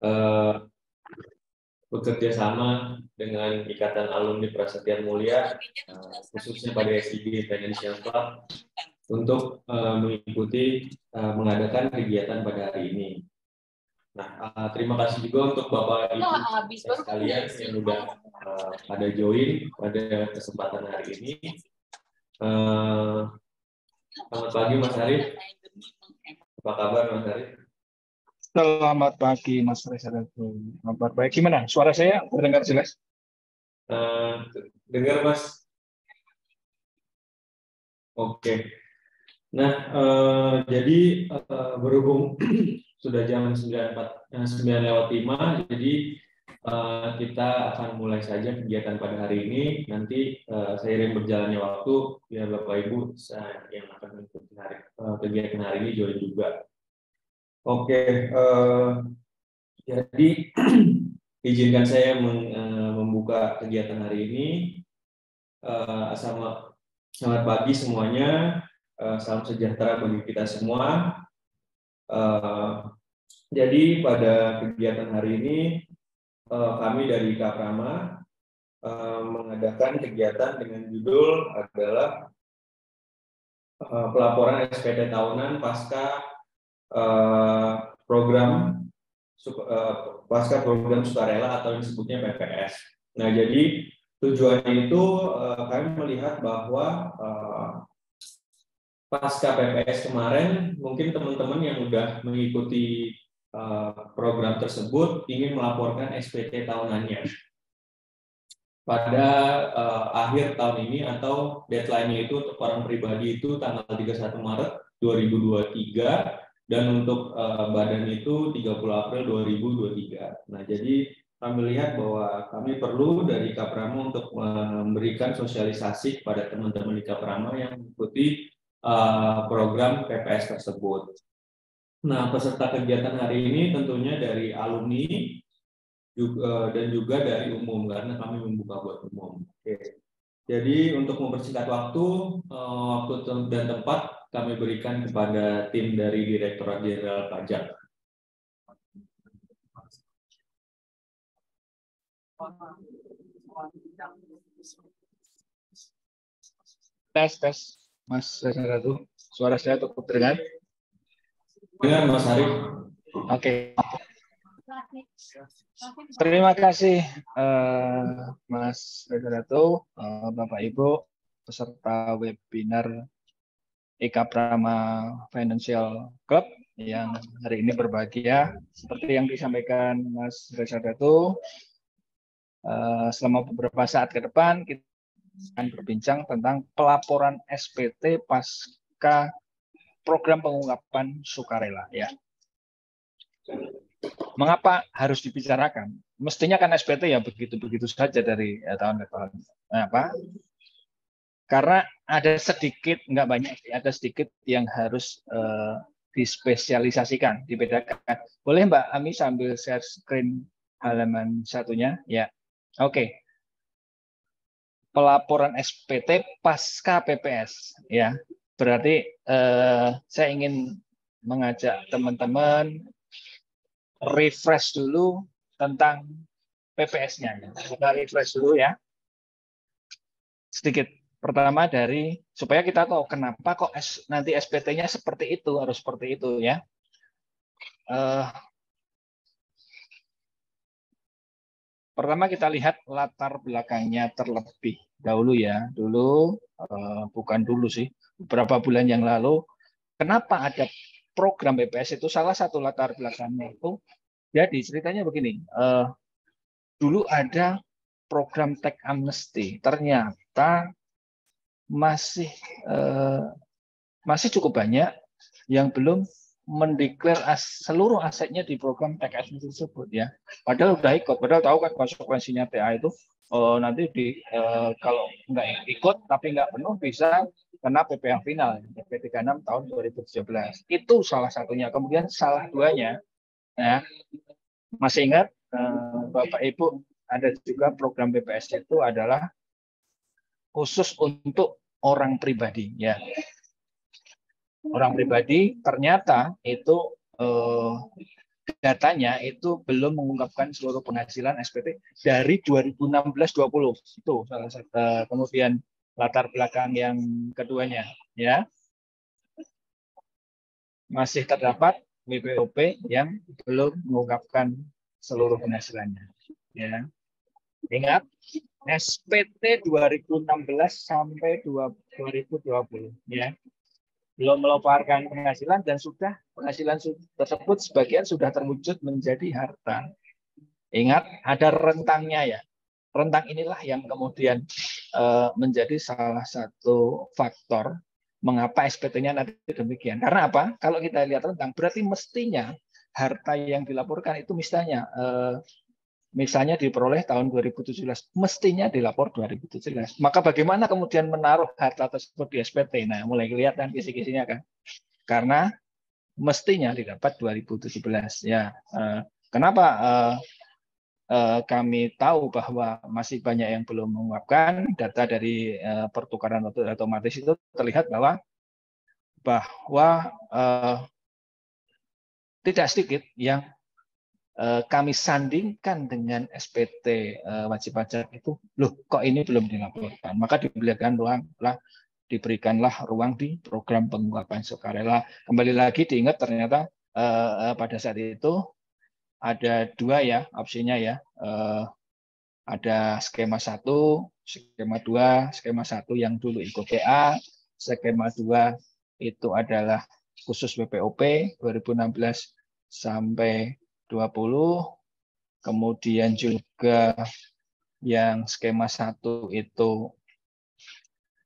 eh, bekerja sama dengan Ikatan Alumni Prasetya Mulia, khususnya pada SIG Financial Club, untuk mengikuti mengadakan kegiatan pada hari ini. Nah, terima kasih juga untuk Bapak Ibu sekalian yang sudah ada join pada kesempatan hari ini. Selamat pagi Mas Arif. Apa kabar Mas Arif? Selamat pagi Mas Reza. Kabar baik. Gimana? Suara saya terdengar jelas? Dengar Mas. Oke. Nah, jadi berhubung sudah jam 9:05, jadi kita akan mulai saja kegiatan pada hari ini. Nanti seiring berjalannya waktu, biar Bapak Ibu yang akan mengikuti kegiatan hari ini join juga. Oke, jadi izinkan saya membuka kegiatan hari ini. Selamat pagi semuanya. Salam sejahtera bagi kita semua. Jadi pada kegiatan hari ini kami dari Kaprama mengadakan kegiatan dengan judul adalah pelaporan SPT tahunan pasca program sukarela atau yang disebutnya PPS. Nah, jadi tujuannya itu kami melihat bahwa pasca PPS kemarin, mungkin teman-teman yang sudah mengikuti program tersebut ingin melaporkan SPT tahunannya pada akhir tahun ini, atau deadline-nya itu untuk orang pribadi itu tanggal 31 Maret 2023, dan untuk badan itu 30 April 2023. Nah, jadi kami lihat bahwa kami perlu dari Kaprama untuk memberikan sosialisasi kepada teman-teman di Kaprama yang mengikuti program PPS tersebut. Nah, peserta kegiatan hari ini tentunya dari alumni dan juga dari umum, karena kami membuka buat umum. Oke. Jadi untuk mempersingkat waktu dan tempat kami berikan kepada tim dari Direktorat Jenderal Pajak. Tes. Mas Reza, suara saya cukup terdengar? Dengar Mas Arif? Oke. Terima kasih Mas Reza, Bapak Ibu peserta webinar Kaprama Financial Club yang hari ini berbahagia. Seperti yang disampaikan Mas Reza, selama beberapa saat ke depan kita akan berbincang tentang pelaporan SPT pasca program pengungkapan sukarela, ya. Mengapa harus dibicarakan? Mestinya kan SPT ya begitu-begitu saja dari tahun ke tahun. Karena ada sedikit, nggak banyak, ada sedikit yang harus dispesialisasikan, dibedakan. Boleh Mbak Ami sambil share screen halaman satunya, ya. Oke. Pelaporan SPT pasca PPS, ya. Berarti saya ingin mengajak teman-teman refresh dulu tentang PPS-nya. Kita refresh dulu ya. Sedikit. Pertama dari supaya kita tahu kenapa kok nanti SPT-nya seperti itu, harus seperti itu ya. Pertama kita lihat latar belakangnya terlebih dahulu ya. Bukan dulu sih, beberapa bulan yang lalu. Kenapa ada program PPS itu? Salah satu latar belakangnya itu, jadi ceritanya begini. Dulu ada program tax amnesty. Ternyata masih cukup banyak yang belum mendeklar seluruh asetnya di program tax amnesty tersebut ya. Padahal udah ikut, padahal tahu kan konsekuensinya TA itu nanti kalau nggak ikut tapi nggak penuh bisa kena PPh final PP 36 tahun 2017. Itu salah satunya. Kemudian salah duanya, ya, masih ingat Bapak Ibu, ada juga program PPS itu adalah khusus untuk orang pribadi ya. Orang pribadi ternyata itu datanya itu belum mengungkapkan seluruh penghasilan SPT dari 2016-20. Itu salah satu. Kemudian latar belakang yang keduanya, ya, masih terdapat WPOP yang belum mengungkapkan seluruh penghasilannya. Ya, ingat SPT 2016 sampai 2020, ya, belum melaporkan penghasilan dan sudah penghasilan tersebut sebagian sudah terwujud menjadi harta. Ingat, ada rentangnya ya. Rentang inilah yang kemudian menjadi salah satu faktor mengapa SPT-nya nanti demikian. Karena apa? Kalau kita lihat rentang, berarti mestinya harta yang dilaporkan itu misalnya diperoleh tahun 2017, mestinya dilapor 2017. Maka bagaimana kemudian menaruh harta tersebut di SPT? Nah, mulai kelihatan kisi-kisinya kan. Karena mestinya didapat 2017. Ya, kenapa kami tahu bahwa masih banyak yang belum mengungkapkan? Data dari pertukaran otomatis itu terlihat bahwa tidak sedikit yang kami sandingkan dengan SPT wajib pajak itu, loh kok ini belum dilaporkan? Maka diberikanlah ruang di program pengungkapan sukarela. Kembali lagi diingat ternyata pada saat itu ada dua ya opsinya ya. Ada skema 1, skema 2, skema 1 yang dulu ikut PA, skema 2 itu adalah khusus WPOP 2016 sampai 20, kemudian juga yang skema 1 itu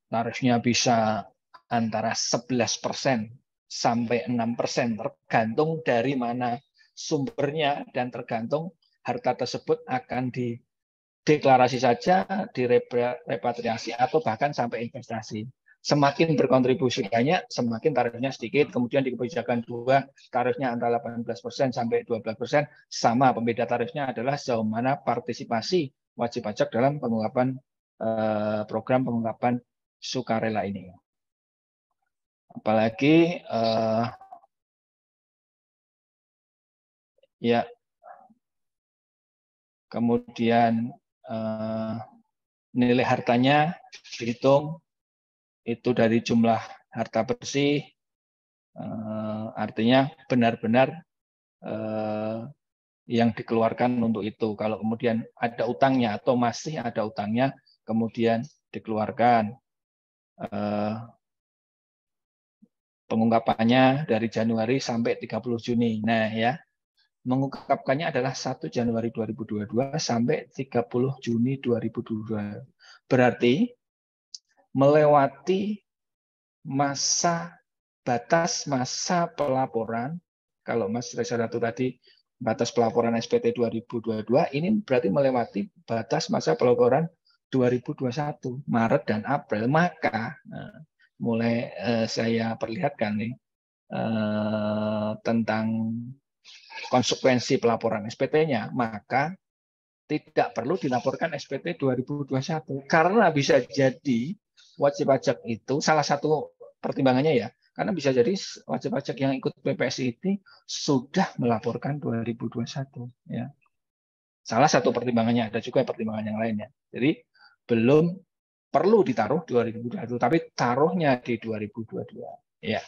tarifnya bisa antara 11% sampai 6%, tergantung dari mana sumbernya dan tergantung harta tersebut akan dideklarasi saja, direpatriasi atau bahkan sampai investasi. Semakin berkontribusi banyak, semakin tarifnya sedikit. Kemudian di kebijakan 2, tarifnya antara 18% sampai 12%. Sama, pembeda tarifnya adalah sejauh mana partisipasi wajib pajak dalam pengungkapan program pengungkapan sukarela ini. Apalagi ya, kemudian nilai hartanya dihitung itu dari jumlah harta bersih, artinya benar-benar yang dikeluarkan untuk itu. Kalau kemudian ada utangnya atau masih ada utangnya, kemudian dikeluarkan. Pengungkapannya dari Januari sampai 30 Juni. Nah ya, mengungkapkannya adalah 1 Januari 2022 sampai 30 Juni 2022. Berarti melewati batas masa pelaporan. Kalau Mas Reza Ratu tadi batas pelaporan SPT 2022, ini berarti melewati batas masa pelaporan 2021, Maret dan April. Maka mulai saya perlihatkan nih tentang konsekuensi pelaporan SPT-nya, maka tidak perlu dilaporkan SPT 2021 karena bisa jadi wajib pajak itu salah satu pertimbangannya ya, karena bisa jadi wajib pajak yang ikut PPSI ini sudah melaporkan 2021 ya. Salah satu pertimbangannya, ada juga pertimbangan yang lainnya. Jadi belum perlu ditaruh 2021, tapi taruhnya di 2022 ya.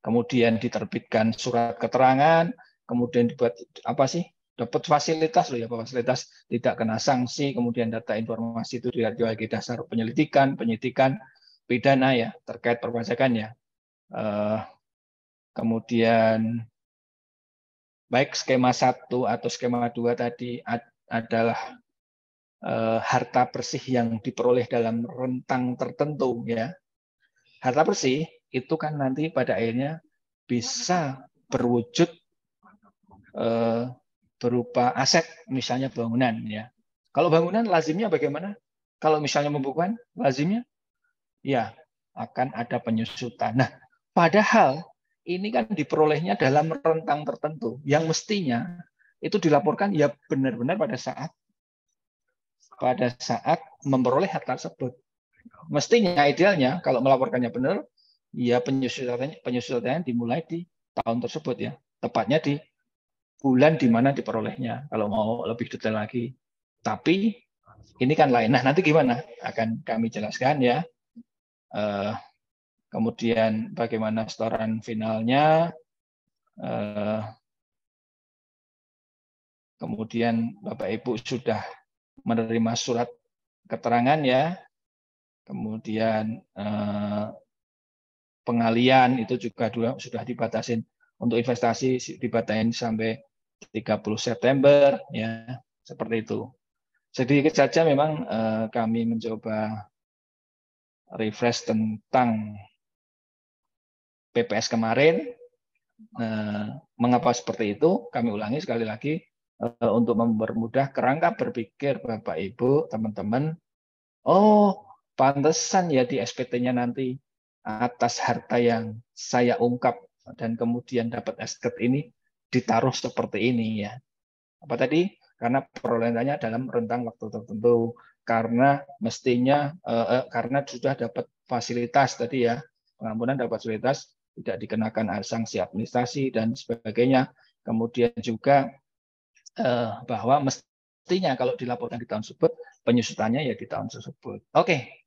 Kemudian diterbitkan surat keterangan, kemudian dibuat apa sih? Dapat fasilitas loh ya, fasilitas tidak kena sanksi, kemudian data informasi itu sebagai dasar penyelidikan, penyidikan, pidana ya terkait perpajakan ya. Kemudian baik skema 1 atau skema 2 tadi adalah harta bersih yang diperoleh dalam rentang tertentu ya. Harta bersih itu kan nanti pada akhirnya bisa berwujud berupa aset, misalnya bangunan ya. Kalau bangunan lazimnya bagaimana? Kalau misalnya membukukan lazimnya ya akan ada penyusutan. Nah, padahal ini kan diperolehnya dalam rentang tertentu yang mestinya itu dilaporkan ya benar-benar pada saat memperoleh harta tersebut. Mestinya idealnya kalau melaporkannya benar, ya penyusutannya dimulai di tahun tersebut ya, tepatnya di bulan di mana diperolehnya. Kalau mau lebih detail lagi, tapi ini kan lain. Nah, nanti gimana? Akan kami jelaskan ya. Kemudian bagaimana setoran finalnya. Kemudian Bapak Ibu sudah menerima surat keterangan ya. Kemudian pengalian itu juga sudah dibatasin. Untuk investasi dibatasin sampai 30 September ya, seperti itu. Sedikit saja memang kami mencoba refresh tentang PPS kemarin. Mengapa seperti itu? Kami ulangi sekali lagi untuk mempermudah kerangka berpikir Bapak Ibu, teman-teman. Oh, pantesan ya di SPT-nya nanti atas harta yang saya ungkap dan kemudian dapat SKT ini ditaruh seperti ini ya. Apa tadi? Karena perolehannya dalam rentang waktu tertentu, karena mestinya karena sudah dapat fasilitas tadi ya, pengampunan dapat fasilitas, tidak dikenakan sanksi administrasi dan sebagainya. Kemudian juga bahwa mestinya kalau dilaporkan di tahun tersebut, penyusutannya ya di tahun tersebut. Oke,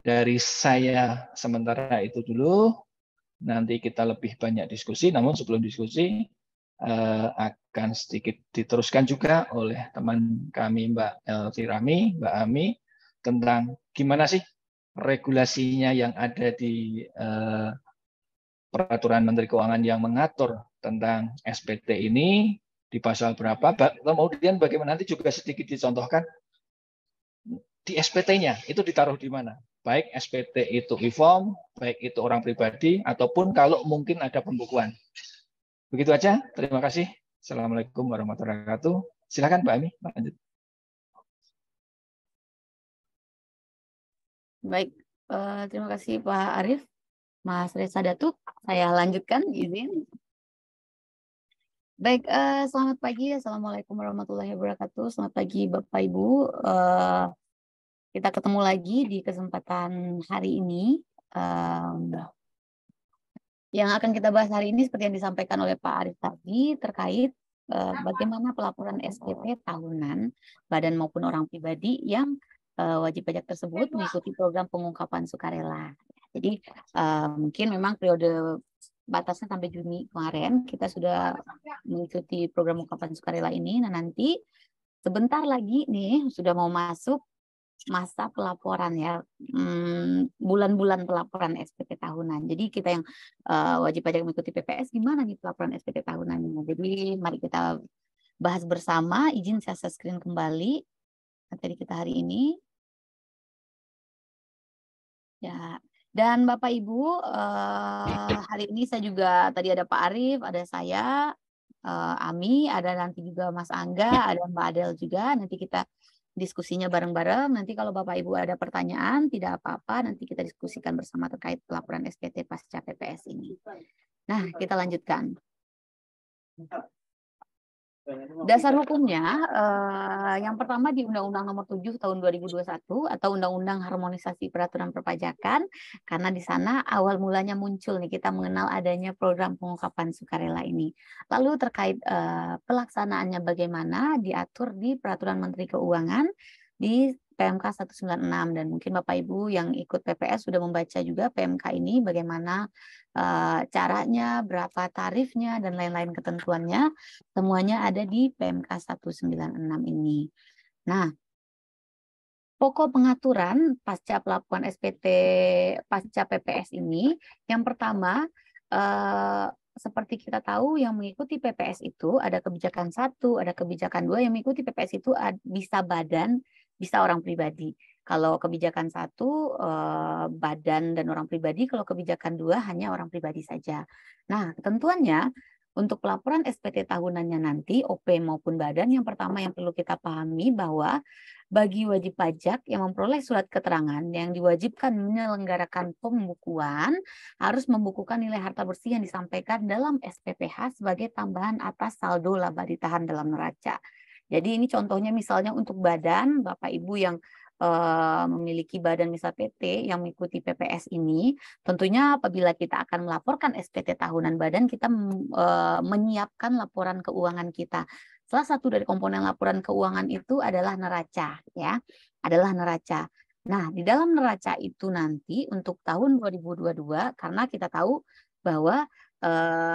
dari saya sementara itu dulu. Nanti kita lebih banyak diskusi, namun sebelum diskusi akan sedikit diteruskan juga oleh teman kami Mbak Elvirami, Mbak Ami, tentang gimana sih regulasinya yang ada di Peraturan Menteri Keuangan yang mengatur tentang SPT ini di pasal berapa, kemudian bagaimana nanti juga sedikit dicontohkan di SPT-nya itu ditaruh di mana. Baik SPT itu e-form, baik itu orang pribadi, ataupun kalau mungkin ada pembukuan. Begitu aja, terima kasih. Assalamualaikum warahmatullahi wabarakatuh. Silakan Mbak Ami, lanjut. Baik, terima kasih Pak Arief. Mas Reza Datuk, saya lanjutkan, izin. Baik, selamat pagi. Assalamualaikum warahmatullahi wabarakatuh. Selamat pagi Bapak Ibu. Kita ketemu lagi di kesempatan hari ini. Yang akan kita bahas hari ini seperti yang disampaikan oleh Pak Arief tadi terkait bagaimana pelaporan SPT tahunan badan maupun orang pribadi yang wajib pajak tersebut mengikuti program pengungkapan sukarela. Jadi mungkin memang periode batasnya sampai Juni kemarin kita sudah mengikuti program pengungkapan sukarela ini. Nah nanti sebentar lagi nih sudah mau masuk masa pelaporan ya, bulan-bulan pelaporan SPT tahunan. Jadi kita yang wajib pajak mengikuti PPS, gimana nih pelaporan SPT tahunannya. Jadi mari kita bahas bersama. Izin saya share screen kembali materi kita hari ini. Ya, dan Bapak Ibu, hari ini saya juga tadi ada Pak Arief, ada saya, Ami, ada nanti juga Mas Angga, ada Mbak Adel juga. Nanti kita diskusinya bareng-bareng. Nanti kalau Bapak Ibu ada pertanyaan, tidak apa-apa, nanti kita diskusikan bersama terkait pelaporan SPT pasca PPS ini. Nah, kita lanjutkan. Dasar hukumnya, yang pertama di Undang-Undang Nomor 7 Tahun 2021 atau Undang-Undang Harmonisasi Peraturan Perpajakan, karena di sana awal mulanya muncul nih kita mengenal adanya program pengungkapan sukarela ini. Lalu terkait pelaksanaannya bagaimana diatur di Peraturan Menteri Keuangan di PMK 196, dan mungkin Bapak Ibu yang ikut PPS sudah membaca juga PMK ini bagaimana caranya, berapa tarifnya, dan lain-lain ketentuannya, semuanya ada di PMK 196 ini. Nah, pokok pengaturan pasca pelaporan SPT pasca PPS ini, yang pertama, seperti kita tahu yang mengikuti PPS itu ada kebijakan 1, ada kebijakan 2, yang mengikuti PPS itu bisa badan, bisa orang pribadi. Kalau kebijakan 1 badan dan orang pribadi, kalau kebijakan 2 hanya orang pribadi saja. Nah, ketentuannya untuk pelaporan SPT tahunannya nanti, OP maupun badan, yang pertama yang perlu kita pahami bahwa bagi wajib pajak yang memperoleh surat keterangan yang diwajibkan menyelenggarakan pembukuan harus membukukan nilai harta bersih yang disampaikan dalam SPPH sebagai tambahan atas saldo laba ditahan dalam neraca. Jadi ini contohnya misalnya untuk badan, Bapak Ibu yang memiliki badan misal PT yang mengikuti PPS ini, tentunya apabila kita akan melaporkan SPT tahunan badan, kita menyiapkan laporan keuangan kita. Salah satu dari komponen laporan keuangan itu adalah neraca, ya, adalah neraca. Nah, di dalam neraca itu nanti untuk tahun 2022, karena kita tahu bahwa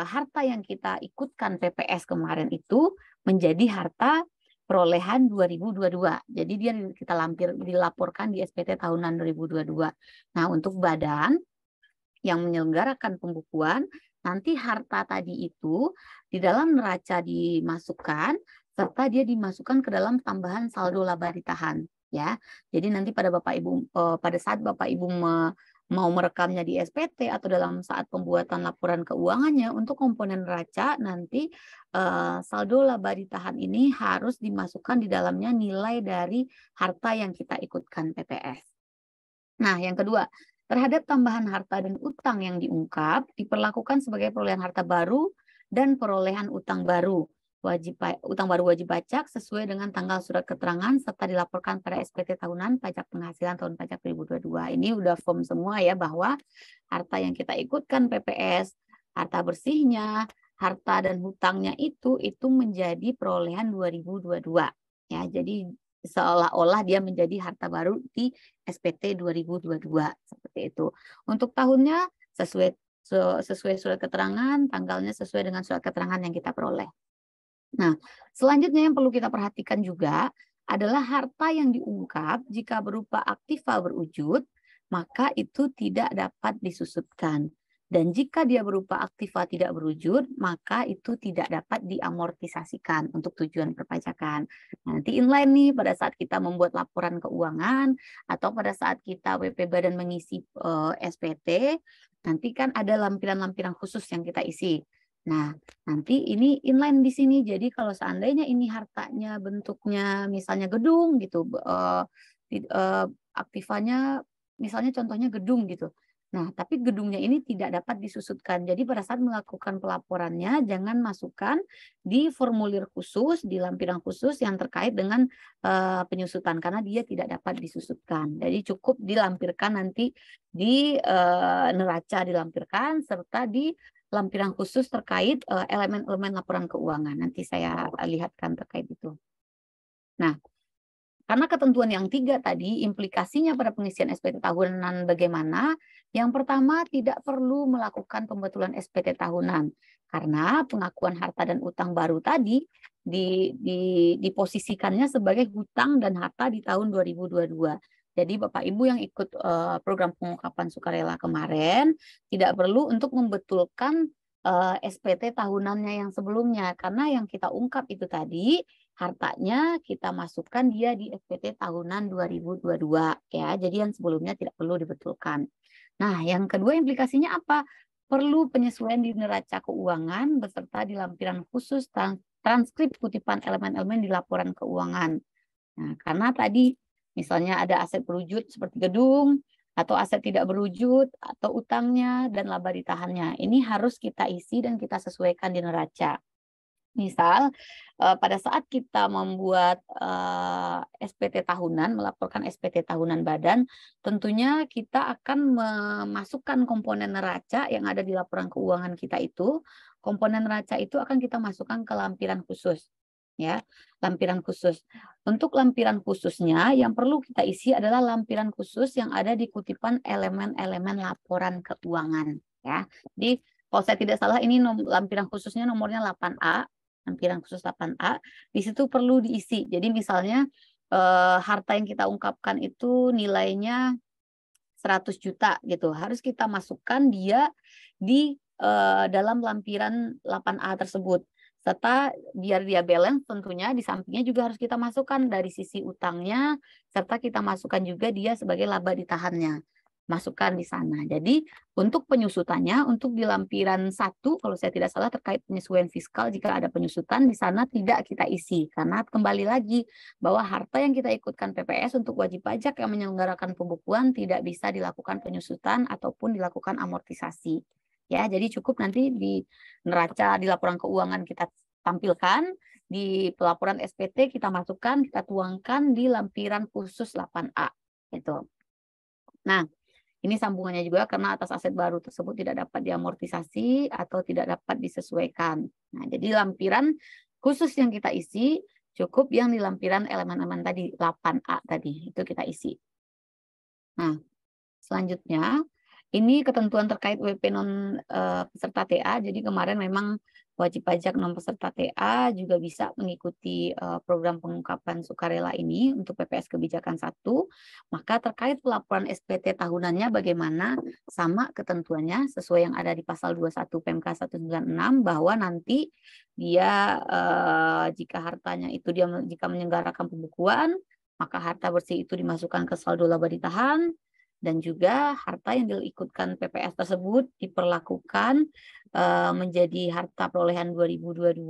harta yang kita ikutkan PPS kemarin itu menjadi harta perolehan 2022. Jadi dia kita dilaporkan di SPT tahunan 2022. Nah, untuk badan yang menyelenggarakan pembukuan, nanti harta tadi itu di dalam neraca dimasukkan, serta dia dimasukkan ke dalam tambahan saldo laba ditahan. Ya, jadi nanti pada pada saat Bapak Ibu mau merekamnya di SPT atau dalam saat pembuatan laporan keuangannya untuk komponen neraca nanti saldo laba ditahan ini harus dimasukkan di dalamnya nilai dari harta yang kita ikutkan PPS. Nah, yang kedua, terhadap tambahan harta dan utang yang diungkap diperlakukan sebagai perolehan harta baru dan perolehan utang baru. Utang baru wajib pajak sesuai dengan tanggal surat keterangan serta dilaporkan pada SPT tahunan pajak penghasilan tahun pajak 2022. Ini udah firm semua ya bahwa harta yang kita ikutkan PPS, harta bersihnya, harta dan hutangnya itu menjadi perolehan 2022. Ya, jadi seolah-olah dia menjadi harta baru di SPT 2022 seperti itu. Untuk tahunnya sesuai surat keterangan, tanggalnya sesuai dengan surat keterangan yang kita peroleh. Nah, selanjutnya yang perlu kita perhatikan juga adalah harta yang diungkap jika berupa aktiva berwujud, maka itu tidak dapat disusutkan. Dan jika dia berupa aktiva tidak berwujud, maka itu tidak dapat diamortisasikan untuk tujuan perpajakan. Nanti inline nih pada saat kita membuat laporan keuangan atau pada saat kita WP Badan mengisi SPT, nanti kan ada lampiran-lampiran khusus yang kita isi. Nah, nanti ini inline di sini. Jadi kalau seandainya ini hartanya bentuknya misalnya gedung gitu, aktivanya misalnya contohnya gedung gitu. Nah, tapi gedungnya ini tidak dapat disusutkan. Jadi pada saat melakukan pelaporannya, jangan masukkan di formulir khusus, di lampiran khusus yang terkait dengan penyusutan, karena dia tidak dapat disusutkan. Jadi cukup dilampirkan nanti di neraca dilampirkan, serta di lampiran khusus terkait elemen-elemen laporan keuangan. Nanti saya lihatkan terkait itu. Nah, karena ketentuan yang 3 tadi, implikasinya pada pengisian SPT tahunan bagaimana? Yang pertama, tidak perlu melakukan pembetulan SPT tahunan. Karena pengakuan harta dan utang baru tadi diposisikannya sebagai hutang dan harta di tahun 2022. Jadi Bapak Ibu yang ikut program pengungkapan sukarela kemarin tidak perlu untuk membetulkan SPT tahunannya yang sebelumnya, karena yang kita ungkap itu tadi hartanya kita masukkan dia di SPT tahunan 2022 ya. Jadi yang sebelumnya tidak perlu dibetulkan. Nah, yang kedua implikasinya apa? Perlu penyesuaian di neraca keuangan beserta di lampiran khusus transkrip kutipan elemen-elemen di laporan keuangan. Nah, karena tadi misalnya ada aset berwujud seperti gedung, atau aset tidak berwujud, atau utangnya, dan laba ditahannya. Ini harus kita isi dan kita sesuaikan di neraca. Misal, pada saat kita membuat SPT tahunan, melaporkan SPT tahunan badan, tentunya kita akan memasukkan komponen neraca yang ada di laporan keuangan kita itu. Komponen neraca itu akan kita masukkan ke lampiran khusus. Ya, lampiran khusus. Untuk lampiran khususnya yang perlu kita isi adalah lampiran khusus yang ada di kutipan elemen-elemen laporan keuangan ya. Jadi kalau saya tidak salah ini lampiran khususnya nomornya 8A, lampiran khusus 8A. Di situ perlu diisi. Jadi misalnya harta yang kita ungkapkan itu nilainya 100 juta gitu. Harus kita masukkan dia di dalam lampiran 8A tersebut. Serta biar dia balance tentunya di sampingnya juga harus kita masukkan dari sisi utangnya, serta kita masukkan juga dia sebagai laba ditahannya. Masukkan di sana. Jadi untuk penyusutannya, untuk di lampiran 1, kalau saya tidak salah terkait penyesuaian fiskal, jika ada penyusutan di sana tidak kita isi. Karena kembali lagi bahwa harta yang kita ikutkan PPS untuk wajib pajak yang menyelenggarakan pembukuan tidak bisa dilakukan penyusutan ataupun dilakukan amortisasi. Ya, jadi cukup nanti di neraca di laporan keuangan kita tampilkan di pelaporan SPT kita masukkan, kita tuangkan di lampiran khusus 8A. Gitu. Nah, ini sambungannya juga karena atas aset baru tersebut tidak dapat diamortisasi atau tidak dapat disesuaikan. Nah, jadi lampiran khusus yang kita isi cukup yang di lampiran elemen-elemen tadi, 8A tadi, itu kita isi. Nah, selanjutnya, ini ketentuan terkait WP non peserta TA. Jadi kemarin memang wajib pajak non peserta TA juga bisa mengikuti program pengungkapan sukarela ini untuk PPS kebijakan 1. Maka terkait pelaporan SPT tahunannya bagaimana, sama ketentuannya sesuai yang ada di pasal 21 PMK 196 bahwa nanti dia jika hartanya itu jika menyelenggarakan pembukuan, maka harta bersih itu dimasukkan ke saldo laba ditahan. Dan juga harta yang diikutkan PPS tersebut diperlakukan menjadi harta perolehan 2022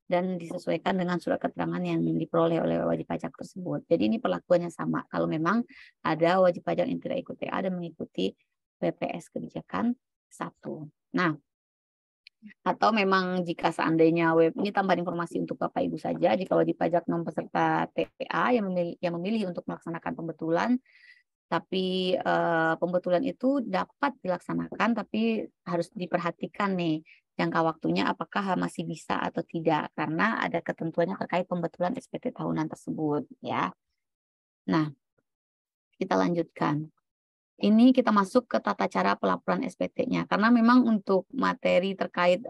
dan disesuaikan dengan surat keterangan yang diperoleh oleh wajib pajak tersebut. Jadi ini perlakuannya sama. Kalau memang ada wajib pajak yang tidak ikut TA dan mengikuti PPS kebijakan 1. Nah, atau memang jika seandainya ini tambahan informasi untuk Bapak Ibu saja, jika wajib pajak non peserta TA yang memilih untuk melaksanakan pembetulan, tapi pembetulan itu dapat dilaksanakan, tapi harus diperhatikan nih jangka waktunya apakah masih bisa atau tidak, karena ada ketentuannya terkait pembetulan SPT tahunan tersebut ya. Nah, kita lanjutkan. Ini kita masuk ke tata cara pelaporan SPT-nya. Karena memang untuk materi terkait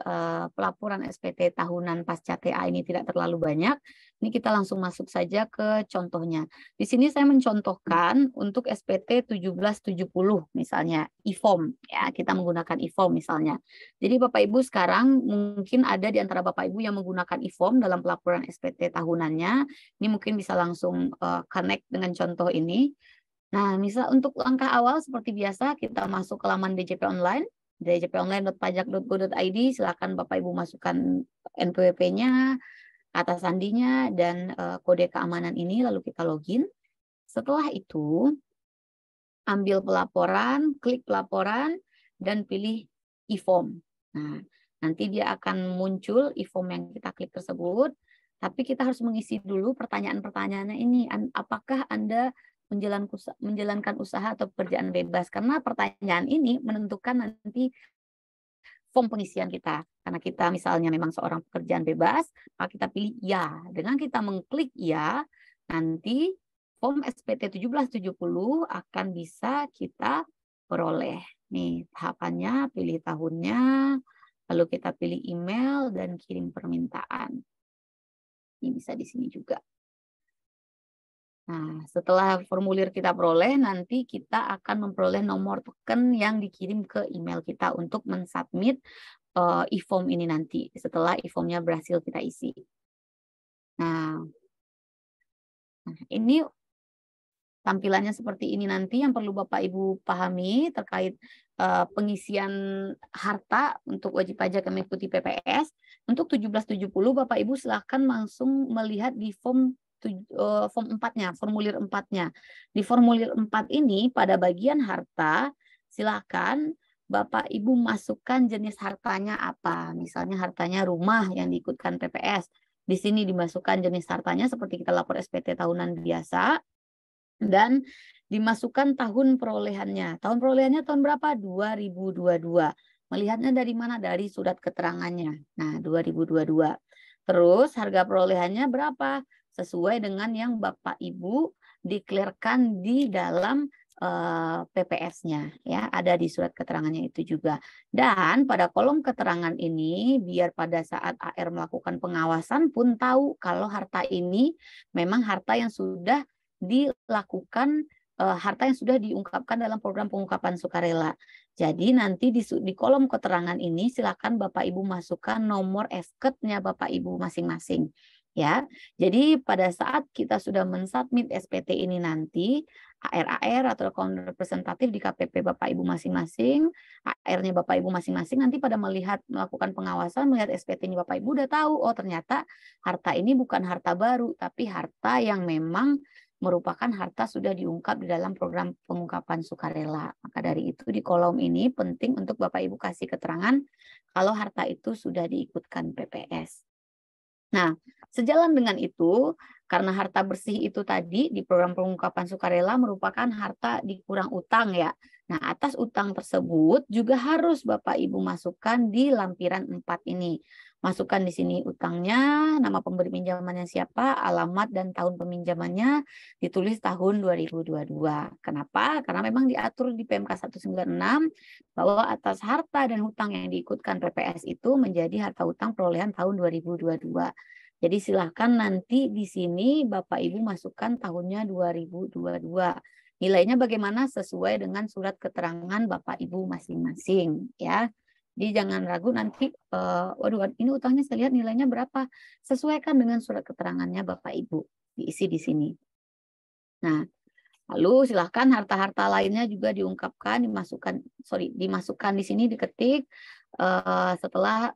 pelaporan SPT tahunan pasca TA ini tidak terlalu banyak. Ini kita langsung masuk saja ke contohnya. Di sini saya mencontohkan untuk SPT 1770 misalnya e-form ya, kita menggunakan e-form misalnya. Jadi Bapak Ibu sekarang mungkin ada di antara Bapak Ibu yang menggunakan e-form dalam pelaporan SPT tahunannya. Ini mungkin bisa langsung connect dengan contoh ini. Nah, misal untuk langkah awal seperti biasa kita masuk ke laman DJP Online, djponline.pajak.go.id, silakan Bapak Ibu masukkan NPWP-nya, kata sandinya, dan kode keamanan ini, lalu kita login. Setelah itu, ambil pelaporan, klik pelaporan, dan pilih e-form. Nah, nanti dia akan muncul e-form yang kita klik tersebut, tapi kita harus mengisi dulu pertanyaan-pertanyaannya ini, apakah Anda menjalankan usaha atau pekerjaan bebas, karena pertanyaan ini menentukan nanti form pengisian kita. Karena kita misalnya memang seorang pekerjaan bebas, maka kita pilih ya. Dengan kita mengklik ya, nanti form SPT 1770 akan bisa kita peroleh. Nih tahapannya, pilih tahunnya, lalu kita pilih email dan kirim permintaan. Ini bisa di sini juga. Nah, setelah formulir kita peroleh, nanti kita akan memperoleh nomor token yang dikirim ke email kita untuk mensubmit e-form ini nanti, setelah e-formnya berhasil kita isi. Nah, ini tampilannya seperti ini nanti yang perlu Bapak Ibu pahami terkait pengisian harta untuk wajib pajak yang mengikuti PPS. Untuk 1770 Bapak Ibu silakan langsung melihat di form 4-nya, formulir 4-nya. Di formulir 4 ini pada bagian harta silakan Bapak Ibu masukkan jenis hartanya apa. Misalnya hartanya rumah yang diikutkan PPS. Di sini dimasukkan jenis hartanya seperti kita lapor SPT tahunan biasa. Dan dimasukkan tahun perolehannya. Tahun perolehannya tahun berapa? 2022. Melihatnya dari mana? Dari surat keterangannya. Nah, 2022. Terus harga perolehannya berapa? Sesuai dengan yang Bapak Ibu deklarasikan di dalam PPS-nya ya, ada di surat keterangannya itu juga. Dan pada kolom keterangan ini biar pada saat AR melakukan pengawasan pun tahu kalau harta ini memang harta yang sudah dilakukan, harta yang sudah diungkapkan dalam program pengungkapan sukarela. Jadi nanti di kolom keterangan ini silakan Bapak Ibu masukkan nomor SKED-nya Bapak Ibu masing-masing. Ya, jadi pada saat kita sudah mensubmit SPT ini nanti, AR atau account representatif di KPP Bapak Ibu masing-masing, AR-nya Bapak Ibu masing-masing nanti pada melakukan pengawasan, melihat SPT-nya Bapak Ibu udah tahu, oh ternyata harta ini bukan harta baru, tapi harta yang memang merupakan harta sudah diungkap di dalam program pengungkapan sukarela. Maka dari itu di kolom ini penting untuk Bapak Ibu kasih keterangan kalau harta itu sudah diikutkan PPS. Nah, Sejalan dengan itu, karena harta bersih itu tadi di program pengungkapan sukarela merupakan harta dikurang utang ya. Nah, atas utang tersebut juga harus Bapak Ibu masukkan di lampiran 4 ini. Masukkan di sini utangnya, nama pemberi pinjamannya siapa, alamat dan tahun peminjamannya, ditulis tahun 2022. Kenapa? Karena memang diatur di PMK 196 bahwa atas harta dan hutang yang diikutkan PPS itu menjadi harta hutang perolehan tahun 2022. Jadi silahkan nanti di sini Bapak Ibu masukkan tahunnya 2022. Nilainya bagaimana sesuai dengan surat keterangan Bapak Ibu masing-masing ya. Jadi jangan ragu nanti, waduh ini utangnya saya lihat nilainya berapa. Sesuaikan dengan surat keterangannya Bapak Ibu diisi di sini. Nah, lalu silahkan harta-harta lainnya juga diungkapkan, dimasukkan di sini diketik setelah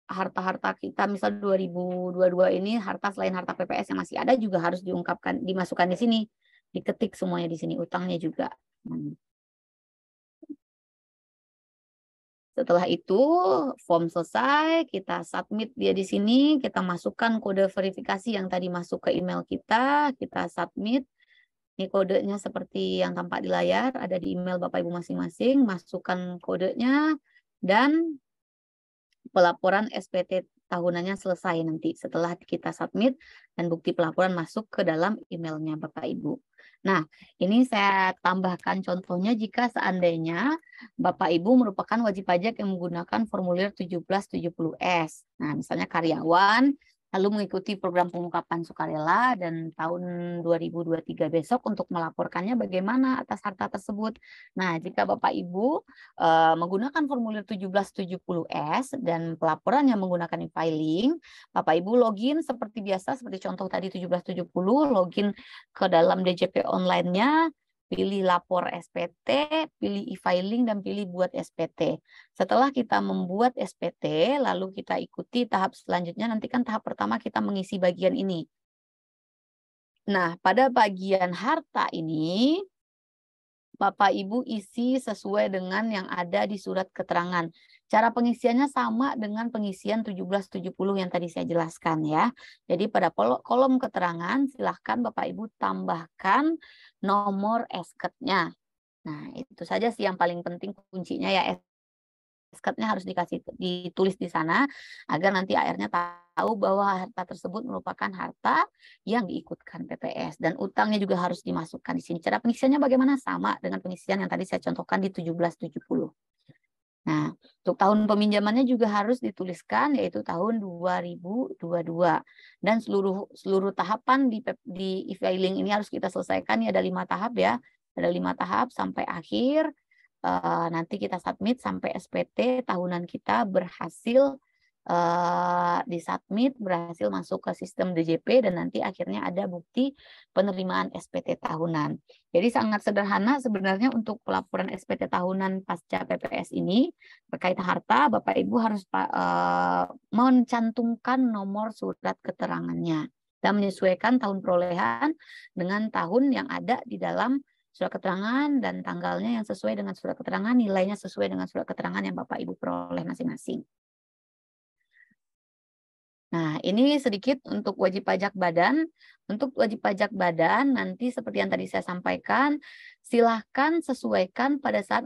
harta-harta kita misal 2022 ini harta selain harta PPS yang masih ada juga harus diungkapkan, dimasukkan di sini, diketik semuanya di sini, utangnya juga. Setelah itu form selesai, kita submit dia di sini, kita masukkan kode verifikasi yang tadi masuk ke email kita submit. Ini kodenya seperti yang tampak di layar, ada di email Bapak Ibu masing-masing, masukkan kodenya dan pelaporan SPT tahunannya selesai nanti setelah kita submit dan bukti pelaporan masuk ke dalam emailnya Bapak Ibu. Nah, ini saya tambahkan contohnya jika seandainya Bapak Ibu merupakan wajib pajak yang menggunakan formulir 1770S. Nah, misalnya karyawan lalu mengikuti program pengungkapan sukarela dan tahun 2023 besok untuk melaporkannya bagaimana atas harta tersebut. Nah, jika Bapak Ibu menggunakan formulir 1770S dan pelaporannya menggunakan e-filing, Bapak Ibu login seperti biasa, seperti contoh tadi 1770, login ke dalam DJP online-nya, pilih lapor SPT, pilih e-filing, dan pilih buat SPT. Setelah kita membuat SPT, lalu kita ikuti tahap selanjutnya, nanti kan tahap pertama kita mengisi bagian ini. Nah, pada bagian harta ini, Bapak Ibu isi sesuai dengan yang ada di surat keterangan. Cara pengisiannya sama dengan pengisian 1770 yang tadi saya jelaskan ya. Jadi pada kolom keterangan silahkan Bapak Ibu tambahkan nomor SKET-nya. Nah, itu saja sih yang paling penting kuncinya ya. SKET-nya harus ditulis di sana agar nanti AR-nya tahu bahwa harta tersebut merupakan harta yang diikutkan PPS dan utangnya juga harus dimasukkan di sini. Cara pengisiannya bagaimana? Sama dengan pengisian yang tadi saya contohkan di 1770. Nah, untuk tahun peminjamannya juga harus dituliskan yaitu tahun 2022 dan seluruh tahapan di e-filing ini harus kita selesaikan. Ini ada 5 tahap ya, ada 5 tahap sampai akhir. Nanti kita submit sampai SPT tahunan kita berhasil disubmit, berhasil masuk ke sistem DJP dan nanti akhirnya ada bukti penerimaan SPT tahunan. Jadi sangat sederhana sebenarnya untuk pelaporan SPT tahunan pasca PPS ini terkait harta, Bapak Ibu harus mencantumkan nomor surat keterangannya dan menyesuaikan tahun perolehan dengan tahun yang ada di dalam surat keterangan dan tanggalnya yang sesuai dengan surat keterangan, nilainya sesuai dengan surat keterangan yang Bapak Ibu peroleh masing-masing. Nah, ini sedikit untuk wajib pajak badan. Untuk wajib pajak badan, nanti seperti yang tadi saya sampaikan, silahkan sesuaikan pada saat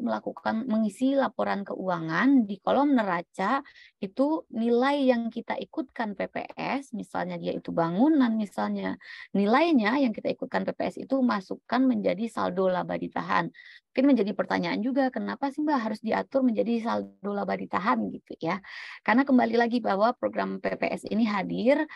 mengisi laporan keuangan di kolom neraca, itu nilai yang kita ikutkan PPS, misalnya dia itu bangunan, misalnya nilainya yang kita ikutkan PPS itu masukkan menjadi saldo laba ditahan. Mungkin menjadi pertanyaan juga, kenapa sih Mbak harus diatur menjadi saldo laba ditahan gitu ya. Karena kembali lagi bahwa program PPS ini hadir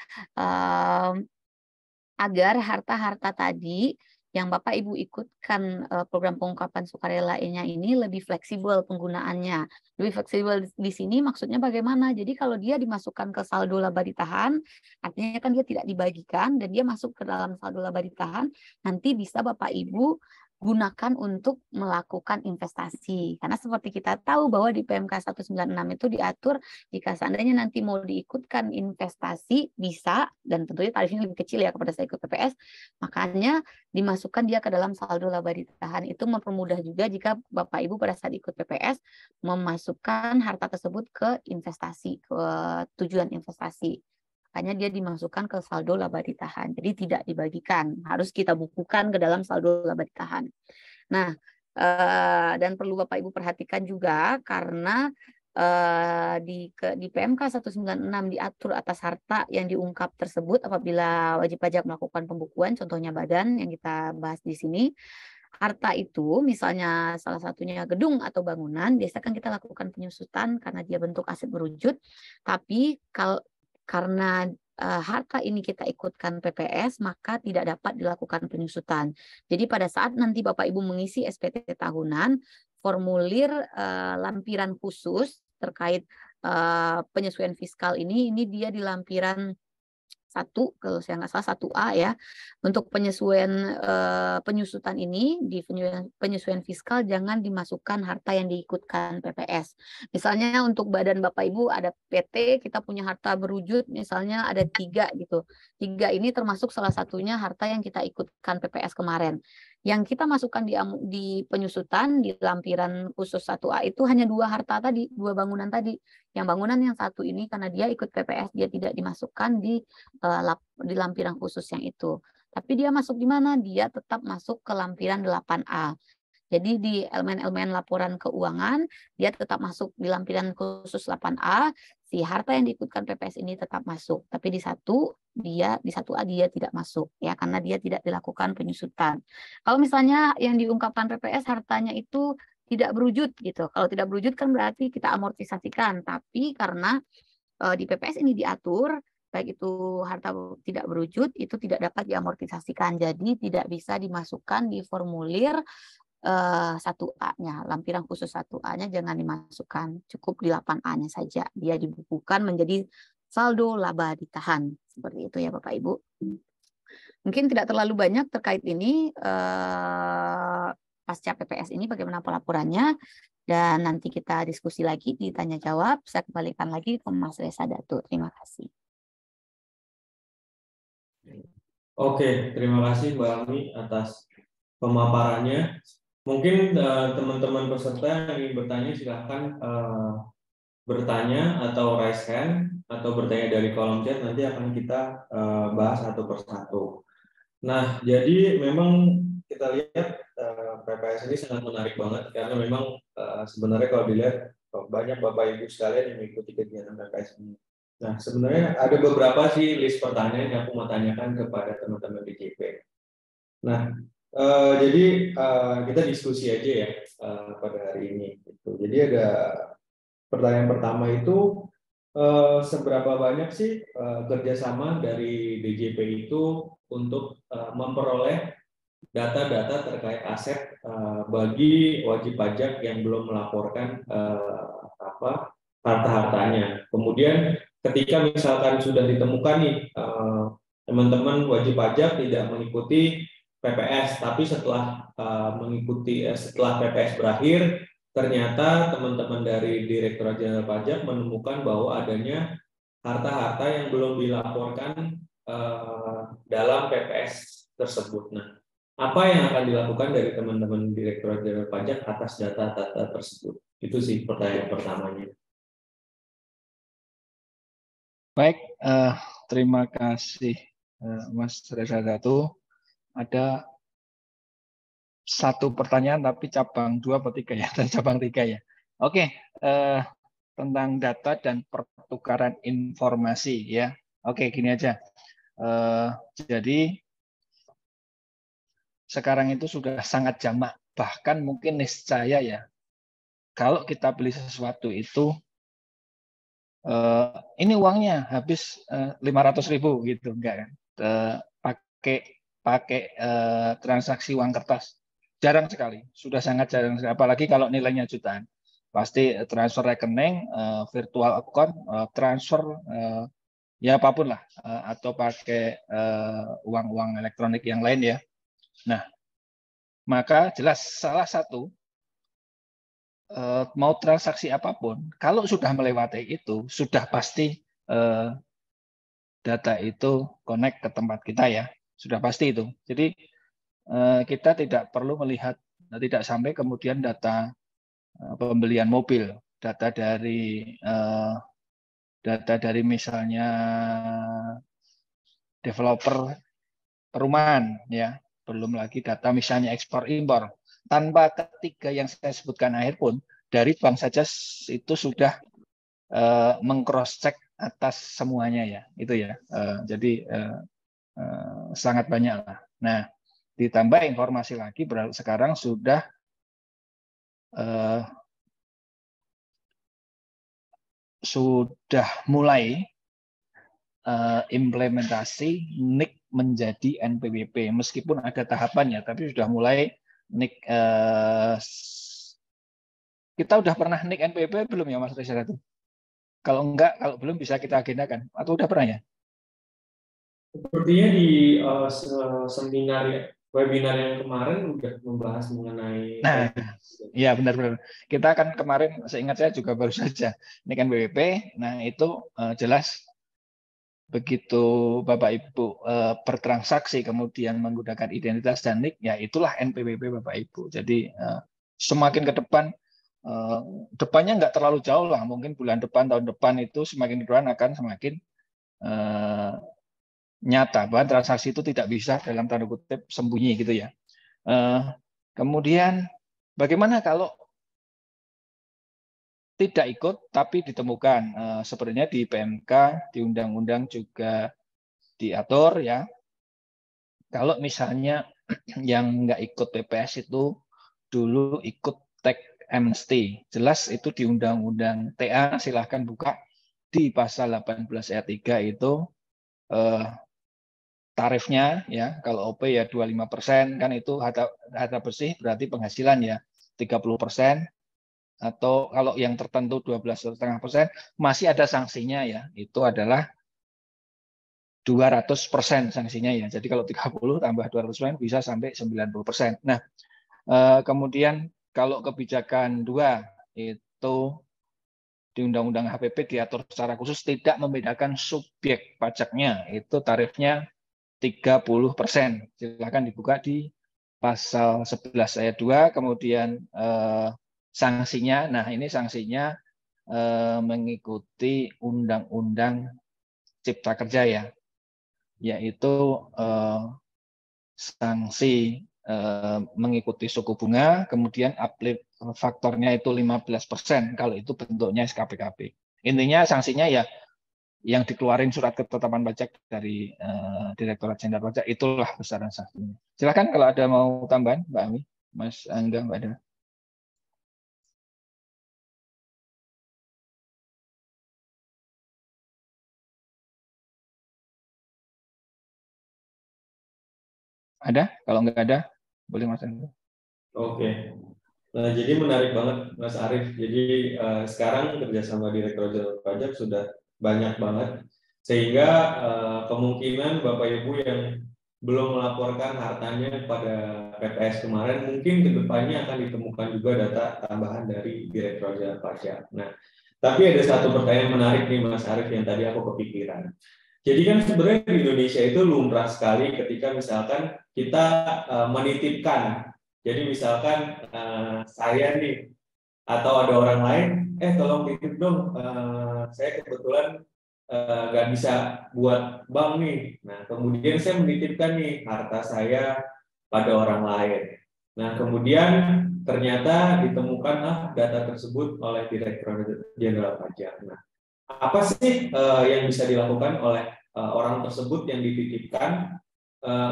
agar harta-harta tadi yang Bapak Ibu ikutkan program pengungkapan sukarela-nya ini lebih fleksibel penggunaannya. Lebih fleksibel di sini maksudnya bagaimana? Jadi kalau dia dimasukkan ke saldo laba ditahan, artinya kan dia tidak dibagikan dan dia masuk ke dalam saldo laba ditahan, nanti bisa Bapak Ibu gunakan untuk melakukan investasi. Karena seperti kita tahu bahwa di PMK 196 itu diatur jika seandainya nanti mau diikutkan investasi bisa, dan tentunya tarifnya lebih kecil ya kepada saya ikut PPS, makanya dimasukkan dia ke dalam saldo laba ditahan. Itu mempermudah juga jika Bapak Ibu pada saat ikut PPS memasukkan harta tersebut ke investasi, ke tujuan investasi. makanya dia dimasukkan ke saldo laba ditahan. Jadi tidak dibagikan, harus kita bukukan ke dalam saldo laba ditahan. Nah, dan perlu Bapak Ibu perhatikan juga karena di PMK 196 diatur atas harta yang diungkap tersebut apabila wajib pajak melakukan pembukuan, contohnya badan yang kita bahas di sini. Harta itu misalnya salah satunya gedung atau bangunan, biasa kan kita lakukan penyusutan karena dia bentuk aset berwujud. Tapi karena harta ini kita ikutkan PPS, maka tidak dapat dilakukan penyusutan. Jadi pada saat nanti Bapak Ibu mengisi SPT tahunan, formulir lampiran khusus terkait penyesuaian fiskal ini dia di lampiran 1, kalau saya nggak salah 1A ya. Untuk penyesuaian penyusutan ini di penyesuaian fiskal jangan dimasukkan harta yang diikutkan PPS. Misalnya untuk badan Bapak Ibu ada PT, kita punya harta berwujud misalnya ada 3 gitu. 3 ini termasuk salah satunya harta yang kita ikutkan PPS kemarin. Yang kita masukkan di penyusutan di lampiran khusus 1A itu hanya 2 harta tadi, 2 bangunan tadi. Yang bangunan yang 1 ini karena dia ikut PPS dia tidak dimasukkan di lampiran khusus yang itu. Tapi dia masuk di mana? Dia tetap masuk ke lampiran 8A. Jadi di elemen-elemen laporan keuangan dia tetap masuk di lampiran khusus 8A. Si harta yang diikutkan PPS ini tetap masuk. Tapi di 1A dia tidak masuk ya karena dia tidak dilakukan penyusutan. Kalau misalnya yang diungkapkan PPS hartanya itu tidak berwujud gitu. Kalau tidak berwujud kan berarti kita amortisasikan. Tapi karena di PPS ini diatur baik itu harta tidak berwujud itu tidak dapat diamortisasikan. Jadi tidak bisa dimasukkan di formulir 1A-nya, lampiran khusus 1A-nya jangan dimasukkan. Cukup di 8A-nya saja. Dia dibukukan menjadi saldo laba ditahan. Seperti itu ya Bapak Ibu. Mungkin tidak terlalu banyak terkait ini. Pasca PPS ini bagaimana pelaporannya dan nanti kita diskusi lagi di tanya jawab. Saya kembalikan lagi ke Mas Reza Datuk. Terima kasih. Oke, terima kasih Mbak Ami atas pemaparannya. Mungkin teman-teman peserta yang ingin bertanya silahkan bertanya atau raise hand atau bertanya dari kolom chat, nanti akan kita bahas satu persatu. Nah, jadi memang kita lihat PPS ini sangat menarik banget karena memang sebenarnya kalau dilihat banyak Bapak Ibu sekalian yang mengikuti kegiatan PPS ini. Nah, sebenarnya ada beberapa sih list pertanyaan yang aku mau tanyakan kepada teman-teman DJP. Nah, jadi kita diskusi aja ya pada hari ini. Jadi ada pertanyaan pertama itu seberapa banyak sih kerjasama dari DJP itu untuk memperoleh data-data terkait aset bagi wajib pajak yang belum melaporkan harta-hartanya. Kemudian ketika misalkan sudah ditemukan nih teman-teman wajib pajak tidak mengikuti PPS, tapi setelah setelah PPS berakhir, ternyata teman-teman dari Direktorat Jenderal Pajak menemukan bahwa adanya harta-harta yang belum dilaporkan dalam PPS tersebut. Nah, apa yang akan dilakukan dari teman-teman Direktorat Jenderal Pajak atas data-data tersebut? Itu sih pertanyaan pertamanya. Baik, terima kasih Mas Reza Datuk. Ada satu pertanyaan tapi cabang 2 atau 3 ya, dan cabang 3 ya. Oke, tentang data dan pertukaran informasi ya. Oke, gini aja. Jadi sekarang itu sudah sangat jamak, bahkan mungkin niscaya ya. Kalau kita beli sesuatu itu ini uangnya habis 500.000 gitu, enggak kan? Pakai transaksi uang kertas. Jarang sekali, sudah sangat jarang sekali. Apalagi kalau nilainya jutaan. Pasti transfer rekening, virtual account, transfer ya apapun lah, atau pakai uang-uang elektronik yang lain ya. Nah, maka jelas salah satu mau transaksi apapun, kalau sudah melewati itu, sudah pasti data itu connect ke tempat kita ya, sudah pasti itu. Jadi kita tidak perlu melihat, tidak sampai kemudian data pembelian mobil, data dari data dari misalnya developer perumahan, ya, belum lagi data misalnya ekspor impor. Tanpa ketiga yang saya sebutkan akhir pun, dari bank saja itu sudah meng-cross check atas semuanya ya, itu ya. Jadi sangat banyak lah. Nah, ditambah informasi lagi, sekarang sudah mulai implementasi NIK menjadi NPWP, meskipun ada tahapannya, tapi sudah mulai NIK. Kita udah pernah NIK NPWP belum ya Mas Reza itu? Kalau enggak, kalau belum bisa kita agendakan. Atau udah pernah ya? Sepertinya di seminar webinar yang kemarin udah membahas mengenai. Nah, ya benar-benar. Kita kan kemarin, seingat saya juga baru saja NIK NPWP. Nah itu jelas begitu Bapak Ibu bertransaksi kemudian menggunakan identitas dan NIK, ya itulah NPWP Bapak Ibu. Jadi semakin ke depan, depannya nggak terlalu jauh lah, mungkin bulan depan, tahun depan itu semakin ke depan akan semakin nyata bahwa transaksi itu tidak bisa dalam tanda kutip sembunyi gitu ya. Kemudian bagaimana kalau tidak ikut tapi ditemukan? Sebenarnya di PMK, di undang-undang juga diatur ya. Kalau misalnya yang nggak ikut PPS itu dulu ikut tax amnesty, jelas itu di undang-undang TA, silahkan buka di pasal 18 ayat 3 itu tarifnya ya, kalau OP ya 25%, kan itu harta bersih berarti penghasilan ya 30%, atau kalau yang tertentu 12,5% masih ada sanksinya ya, itu adalah 200% sanksinya ya. Jadi kalau 30 tambah 200% bisa sampai 90%. Nah, kemudian kalau kebijakan 2 itu di Undang-Undang HPP diatur secara khusus tidak membedakan subjek pajaknya, itu tarifnya 30%. Silakan dibuka di pasal 11 ayat 2, kemudian sanksinya. Nah, ini sanksinya mengikuti Undang-Undang Cipta Kerja ya, yaitu sanksi mengikuti suku bunga, kemudian uplift faktornya itu 15% kalau itu bentuknya SKPKP. Intinya sanksinya ya yang dikeluarin surat ketetapan pajak dari Direktorat Jenderal Pajak, itulah besaran sanksinya. Silakan kalau ada mau tambahan, Mbak Ami, Mas Angga, Mbak Dana. Ada? Kalau nggak ada, boleh Mas Angga. Oke. Nah, jadi menarik banget Mas Arief. Jadi sekarang kerjasama Direktorat Jenderal Pajak sudah banyak banget, sehingga kemungkinan Bapak Ibu yang belum melaporkan hartanya pada PPS kemarin, mungkin kedepannya akan ditemukan juga data tambahan dari Direktorat Jenderal Pajak. Nah, tapi ada satu pertanyaan menarik nih Mas Arief yang tadi aku kepikiran. Jadi kan sebenarnya di Indonesia itu lumrah sekali ketika misalkan kita menitipkan. Jadi misalkan saya nih atau ada orang lain, tolong titip dong, saya kebetulan nggak bisa buat bank nih. Nah kemudian saya menitipkan nih harta saya pada orang lain. Nah kemudian ternyata ditemukan data tersebut oleh Direktorat Jenderal Pajak. Nah apa sih yang bisa dilakukan oleh orang tersebut yang dititipkan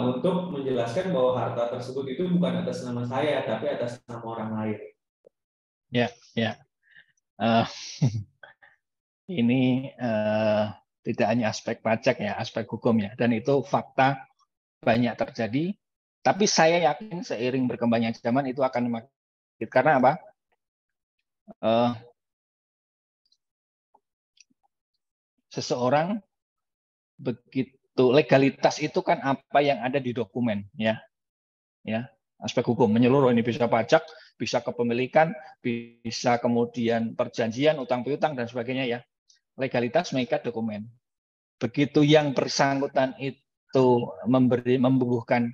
untuk menjelaskan bahwa harta tersebut itu bukan atas nama saya, tapi atas nama orang lain? Ya, ya. Ini tidak hanya aspek pajak ya, aspek hukum ya, dan itu fakta banyak terjadi. Tapi saya yakin seiring berkembangnya zaman itu akan makin, karena apa? Seseorang begitu, legalitas itu kan apa yang ada di dokumen ya, ya, aspek hukum menyeluruh, ini bisa pajak, bisa kepemilikan, bisa kemudian perjanjian, utang piutang dan sebagainya ya. Legalitas mengikat dokumen. Begitu yang bersangkutan itu membubuhkan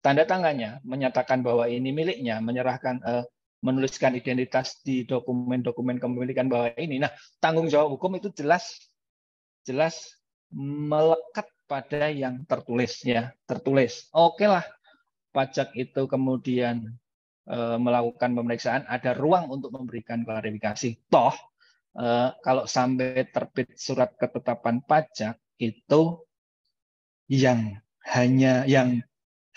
tanda tangannya, menyatakan bahwa ini miliknya, menyerahkan, menuliskan identitas di dokumen-dokumen kepemilikan bahwa ini, nah tanggung jawab hukum itu jelas jelas melekat pada yang tertulis ya, tertulis. Oke lah, pajak itu kemudian melakukan pemeriksaan, ada ruang untuk memberikan klarifikasi. Toh kalau sampai terbit surat ketetapan pajak itu yang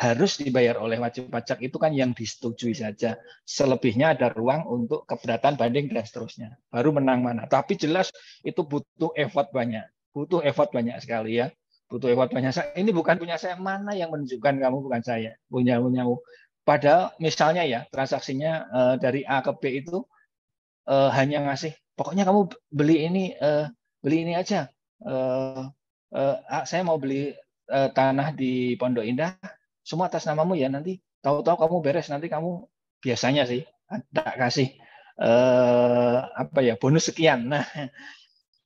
harus dibayar oleh wajib pajak itu kan yang disetujui saja. Selebihnya ada ruang untuk keberatan, banding dan seterusnya. Baru menang mana. Tapi jelas itu butuh effort banyak. Butuh effort banyak sekali ya. Butuh effort banyak. Ini bukan punya saya, mana yang menunjukkan kamu bukan saya. Punyamu. Padahal misalnya ya transaksinya dari A ke B itu hanya ngasih, pokoknya kamu beli ini aja. Saya mau beli tanah di Pondok Indah, semua atas namamu ya, nanti tahu-tahu kamu beres, nanti kamu biasanya sih tak kasih bonus sekian. Nah,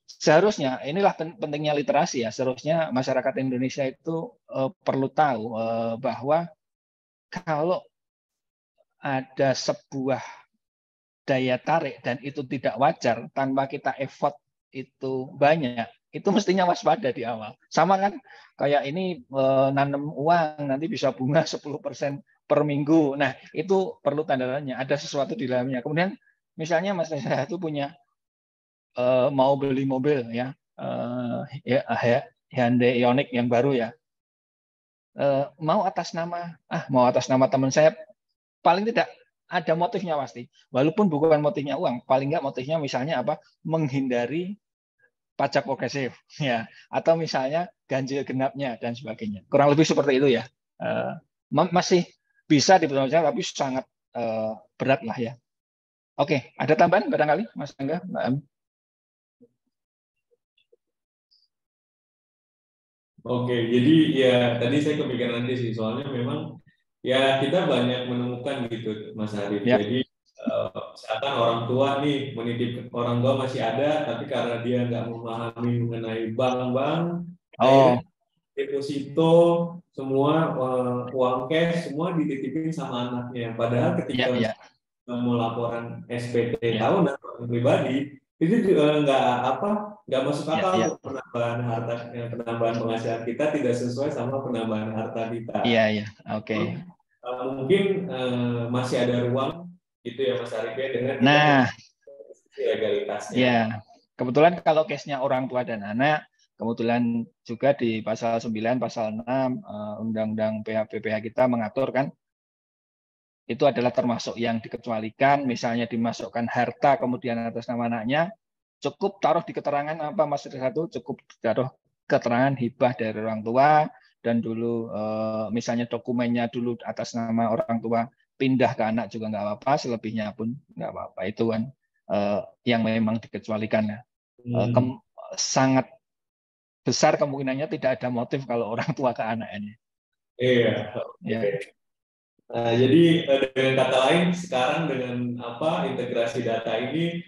seharusnya inilah pentingnya literasi ya. Seharusnya masyarakat Indonesia itu perlu tahu bahwa kalau ada sebuah daya tarik dan itu tidak wajar tanpa kita effort itu banyak, itu mestinya waspada di awal. Sama kan kayak ini nanam uang nanti bisa bunga 10% per minggu. Nah, itu perlu tanda tanya, ada sesuatu di dalamnya. Kemudian misalnya Mas Reza itu punya mau beli mobil ya, Hyundai Ioniq yang baru ya. Mau atas nama teman saya, paling tidak ada motifnya pasti. Walaupun bukan motifnya uang, paling nggak motifnya misalnya apa? Menghindari pajak progresif ya, atau misalnya ganjil genapnya dan sebagainya. Kurang lebih seperti itu ya. Masih bisa dipertanggungjawabkan tapi sangat berat lah ya. Oke, ada tambahan barangkali Mas Angga, Mbak Am? Oke, jadi ya tadi saya kepikiran nanti sih, soalnya memang ya kita banyak menemukan gitu Mas Arif. Ya. Jadi misalkan orang tua nih menitip, orang tua masih ada, tapi karena dia nggak memahami mengenai bank-bank, akhirnya deposito semua uang cash semua dititipin sama anaknya. Padahal ketika mau laporan SPT tahunan pribadi itu nggak masuk akal untuk penambahan harta, penambahan penghasilan kita tidak sesuai sama penambahan harta kita. Iya, oke. Mungkin masih ada ruang gitu ya Mas Arif ya, dengan legalitasnya. Ya, kebetulan kalau case-nya orang tua dan anak, kebetulan juga di pasal 9, pasal 6 Undang-Undang PH kita mengatur kan, itu adalah termasuk yang dikecualikan, misalnya dimasukkan harta kemudian atas nama anaknya, cukup taruh di keterangan apa Mas Satu, cukup taruh keterangan hibah dari orang tua, dan dulu misalnya dokumennya dulu atas nama orang tua, pindah ke anak juga nggak apa-apa, selebihnya pun nggak apa-apa. Itu kan yang memang dikecualikan ya. Sangat besar kemungkinannya tidak ada motif kalau orang tua ke anaknya. Iya. Jadi dengan kata lain, sekarang dengan integrasi data ini,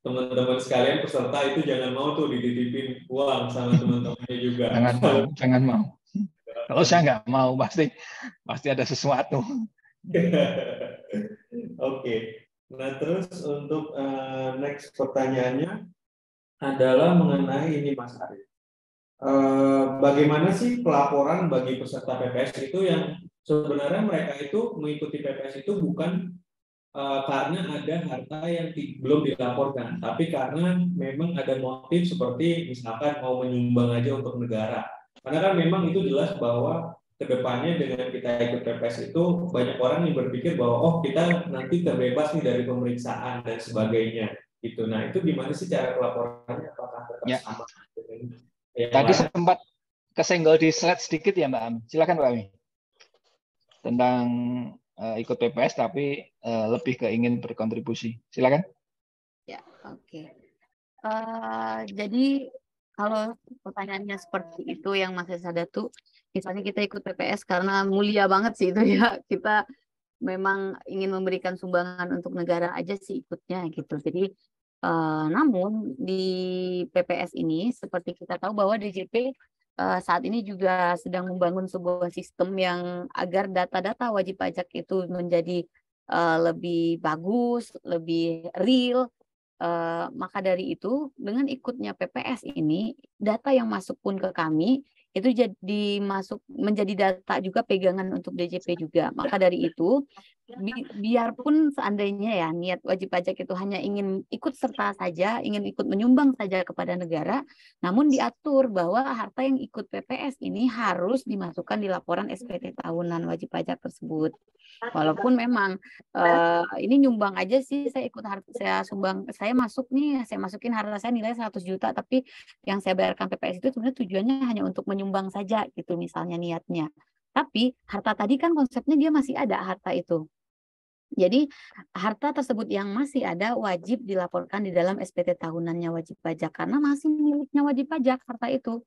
teman-teman sekalian peserta itu jangan mau tuh dititipin uang sama teman-temannya juga. Jangan mau. Kalau saya nggak mau, pasti ada sesuatu. Oke. Nah, terus untuk next pertanyaannya adalah mengenai ini Mas Arif. Bagaimana sih pelaporan bagi peserta PPS itu yang sebenarnya mereka itu mengikuti PPS itu bukan karena ada harta yang belum dilaporkan, tapi karena memang ada motif seperti misalkan mau menyumbang aja untuk negara. Karena kan memang itu jelas bahwa kedepannya dengan kita ikut PPS itu banyak orang yang berpikir bahwa kita nanti terbebas nih dari pemeriksaan dan sebagainya. Gitu. Nah itu gimana sih cara pelaporannya? Apakah tetap sama? Tadi sempat kesenggol di slide sedikit ya Mbak Am. Silakan Mbak Ami. Tentang ikut PPS tapi lebih ke ingin berkontribusi. Silakan. Ya, oke. Jadi kalau pertanyaannya seperti itu yang Mas Sadatu, misalnya kita ikut PPS karena mulia banget sih itu ya, kita memang ingin memberikan sumbangan untuk negara aja sih ikutnya gitu. Jadi namun di PPS ini seperti kita tahu bahwa DJP saat ini juga sedang membangun sebuah sistem yang agar data-data wajib pajak itu menjadi lebih bagus, lebih real, Maka dari itu, dengan ikutnya PPS ini, data yang masuk pun ke kami itu jadi menjadi data juga pegangan untuk DJP juga. Maka dari itu, biarpun seandainya ya niat wajib pajak itu hanya ingin ikut serta saja, ingin ikut menyumbang saja kepada negara, namun diatur bahwa harta yang ikut PPS ini harus dimasukkan di laporan SPT tahunan wajib pajak tersebut. Walaupun memang ini nyumbang aja sih, saya ikut harta, saya sumbang, saya masuk nih, saya masukin harta saya nilai 100 juta, tapi yang saya bayarkan PPS itu sebenarnya tujuannya hanya untuk menyumbang saja gitu misalnya niatnya. Tapi harta tadi kan konsepnya dia masih ada harta itu. Jadi harta tersebut yang masih ada wajib dilaporkan di dalam SPT tahunannya wajib pajak karena masih miliknya wajib pajak harta itu.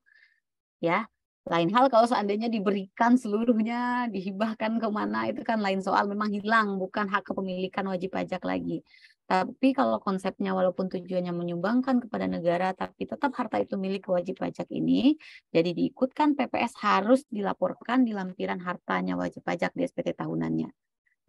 Ya, lain hal kalau seandainya diberikan seluruhnya, dihibahkan kemana, itu kan lain soal, memang hilang, bukan hak kepemilikan wajib pajak lagi. Tapi kalau konsepnya walaupun tujuannya menyumbangkan kepada negara, tapi tetap harta itu milik wajib pajak ini, jadi diikutkan PPS harus dilaporkan di lampiran hartanya wajib pajak di SPT tahunannya.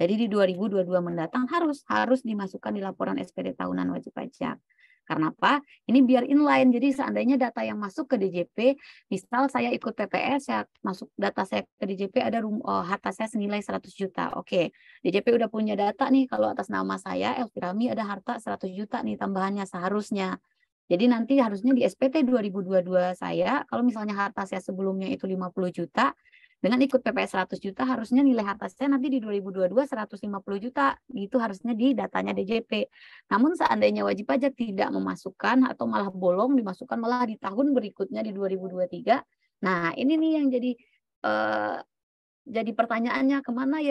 Jadi di 2022 mendatang harus dimasukkan di laporan SPT tahunan wajib pajak. Karena apa? Ini biar inline. Jadi seandainya data yang masuk ke DJP, misal saya ikut PPS, saya masuk data saya ke DJP ada harta saya senilai 100 juta. Oke, DJP udah punya data nih kalau atas nama saya Elvirami ada harta 100 juta nih tambahannya seharusnya. Jadi nanti harusnya di SPT 2022 saya, kalau misalnya harta saya sebelumnya itu 50 juta, dengan ikut PPS 100 juta, harusnya nilai harta saya nanti di 2022 150 juta. Gitu harusnya di datanya DJP. Namun seandainya wajib pajak tidak memasukkan atau malah bolong dimasukkan malah di tahun berikutnya di 2023. Nah ini nih yang jadi pertanyaannya kemana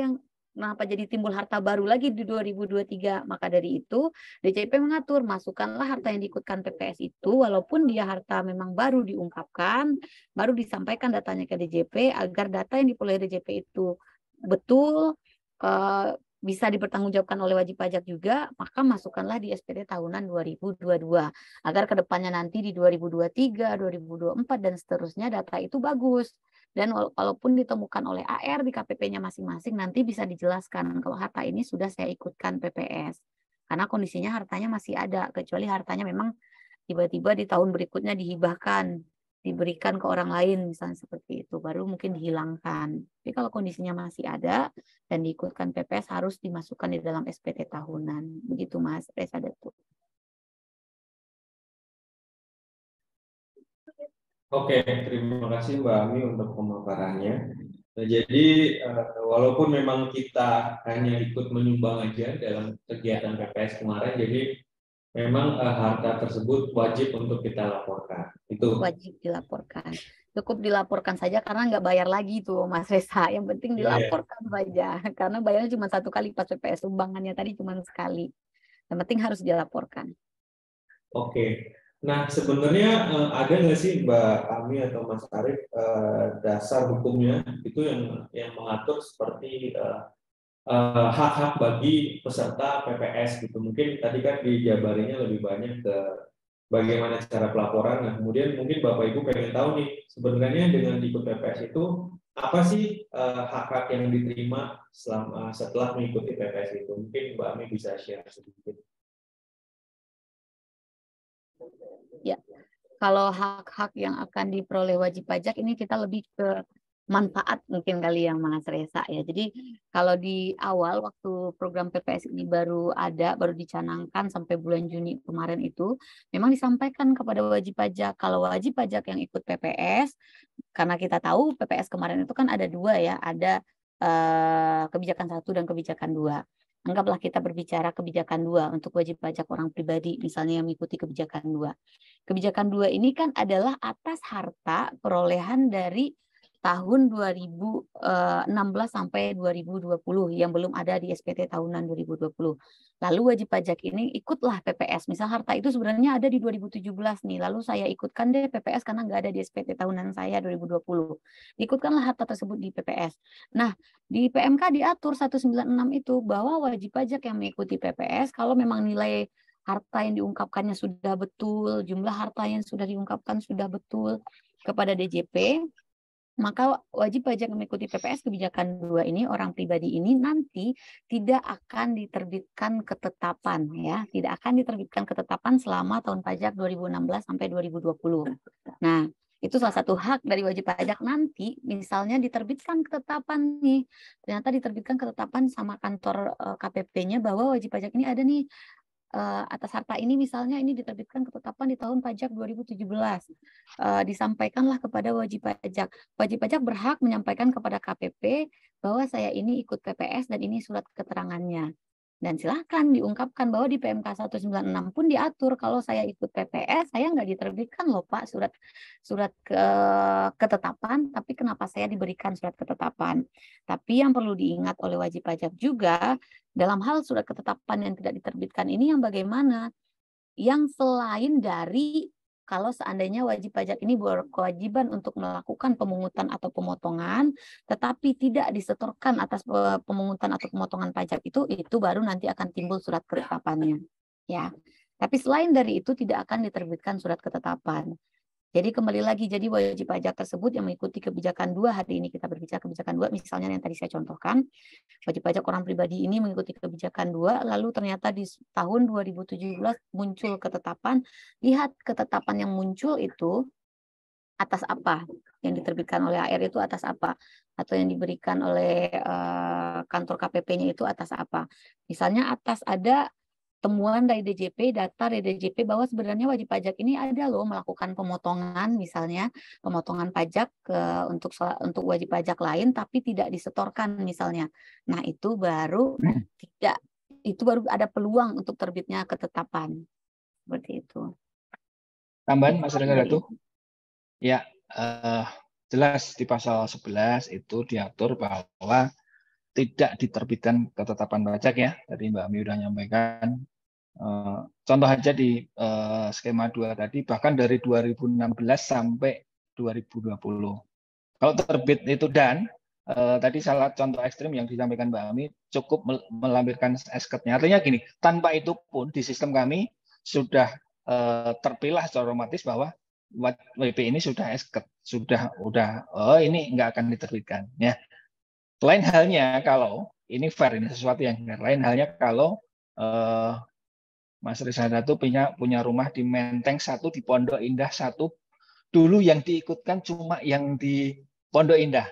kenapa jadi timbul harta baru lagi di 2023. Maka dari itu DJP mengatur masukkanlah harta yang diikutkan PPS itu walaupun dia harta memang baru diungkapkan, baru disampaikan datanya ke DJP agar data yang diperoleh DJP itu betul, bisa dipertanggungjawabkan oleh wajib pajak juga, maka masukkanlah di SPT tahunan 2022 agar kedepannya nanti di 2023, 2024 dan seterusnya data itu bagus. Dan walaupun ditemukan oleh AR di KPP-nya masing-masing, nanti bisa dijelaskan kalau harta ini sudah saya ikutkan PPS. Karena kondisinya hartanya masih ada, kecuali hartanya memang tiba-tiba di tahun berikutnya dihibahkan, diberikan ke orang lain, misalnya seperti itu, baru mungkin dihilangkan. Tapi kalau kondisinya masih ada dan diikutkan PPS, harus dimasukkan di dalam SPT tahunan. Begitu Mas Reza Datuk. Oke, terima kasih Mbak Ami untuk pemaparannya. Nah, jadi walaupun memang kita hanya ikut menyumbang aja dalam kegiatan PPS kemarin, jadi memang harta tersebut wajib untuk kita laporkan. Itu wajib dilaporkan. Cukup dilaporkan saja karena nggak bayar lagi tuh Mas Reza. Yang penting dilaporkan saja. Karena bayarnya cuma 1 kali pas PPS, sumbangannya tadi cuma sekali. Yang penting harus dilaporkan. Oke. Nah, sebenarnya ada nggak sih Mbak Ami atau Mas Arief dasar hukumnya itu yang mengatur seperti hak-hak bagi peserta PPS gitu. Mungkin tadi kan dijabarinya lebih banyak ke bagaimana cara pelaporan. Nah, kemudian mungkin Bapak Ibu pengen tahu nih sebenarnya dengan ikut PPS itu apa sih hak-hak yang diterima setelah mengikuti PPS itu? Mungkin Mbak Ami bisa share sedikit. Ya, kalau hak-hak yang akan diperoleh wajib pajak ini kita lebih ke manfaat mungkin kali yang Mas Reza ya. Jadi kalau di awal waktu program PPS ini baru dicanangkan sampai bulan Juni kemarin itu, memang disampaikan kepada wajib pajak kalau wajib pajak yang ikut PPS, karena kita tahu PPS kemarin itu kan ada 2 ya, ada kebijakan 1 dan kebijakan 2. Anggaplah kita berbicara kebijakan 2 untuk wajib pajak orang pribadi, misalnya yang mengikuti kebijakan 2. Kebijakan 2 ini kan adalah atas harta perolehan dari tahun 2016 sampai 2020 yang belum ada di SPT tahunan 2020. Lalu wajib pajak ini ikutlah PPS. Misal harta itu sebenarnya ada di 2017 nih, lalu saya ikutkan deh PPS karena nggak ada di SPT tahunan saya 2020. Ikutkanlah harta tersebut di PPS. Nah, di PMK diatur 196 itu bahwa wajib pajak yang mengikuti PPS kalau memang nilai harta yang diungkapkannya sudah betul, jumlah harta yang sudah diungkapkan sudah betul kepada DJP, maka wajib pajak mengikuti PPS kebijakan 2 ini, orang pribadi ini nanti tidak akan diterbitkan ketetapan ya, tidak akan diterbitkan ketetapan selama tahun pajak 2016 sampai 2020. Nah, itu salah satu hak dari wajib pajak nanti, misalnya diterbitkan ketetapan nih, ternyata diterbitkan ketetapan sama kantor KPP-nya bahwa wajib pajak ini ada nih atas harta ini, misalnya ini diterbitkan ketetapan di tahun pajak 2017, disampaikanlah kepada wajib pajak. Wajib pajak berhak menyampaikan kepada KPP bahwa saya ini ikut PPS dan ini surat keterangannya. Dan silahkan diungkapkan bahwa di PMK 196 pun diatur kalau saya ikut PPS, saya nggak diterbitkan loh Pak surat ketetapan, tapi kenapa saya diberikan surat ketetapan. Tapi yang perlu diingat oleh wajib pajak juga, dalam hal surat ketetapan yang tidak diterbitkan ini yang bagaimana? Yang selain dari kalau seandainya wajib pajak ini berkewajiban untuk melakukan pemungutan atau pemotongan, tetapi tidak disetorkan atas pemungutan atau pemotongan pajak itu baru nanti akan timbul surat ketetapannya. Ya, tapi selain dari itu tidak akan diterbitkan surat ketetapan. Jadi kembali lagi, jadi wajib pajak tersebut yang mengikuti kebijakan 2, hari ini kita berbicara kebijakan 2, misalnya yang tadi saya contohkan, wajib pajak orang pribadi ini mengikuti kebijakan 2, lalu ternyata di tahun 2017 muncul ketetapan, lihat ketetapan yang muncul itu atas apa, yang diterbitkan oleh AR itu atas apa, atau yang diberikan oleh kantor KPP-nya itu atas apa. Misalnya atas ada temuan dari DJP, data dari DJP bahwa sebenarnya wajib pajak ini ada loh melakukan pemotongan, misalnya pemotongan pajak untuk wajib pajak lain tapi tidak disetorkan misalnya. Nah, itu baru ada peluang untuk terbitnya ketetapan. Seperti itu. Tambahan Mas Rengga tuh. Ya, jelas di pasal 11 itu diatur bahwa tidak diterbitkan ketetapan pajak ya. Tadi Mbak Ami sudah menyampaikan. Contoh aja di skema 2 tadi, bahkan dari 2016 sampai 2020. Kalau terbit itu tadi salah contoh ekstrim yang disampaikan Mbak Ami, cukup melampirkan SK-nya. Artinya gini, tanpa itu pun di sistem kami sudah terpilah secara otomatis bahwa WP ini sudah SK, ini nggak akan diterbitkan. Ya. Lain halnya kalau ini fair, ini sesuatu yang fair. Lain halnya kalau Mas Rizada itu punya rumah di Menteng 1, di Pondok Indah 1. Dulu yang diikutkan cuma yang di Pondok Indah.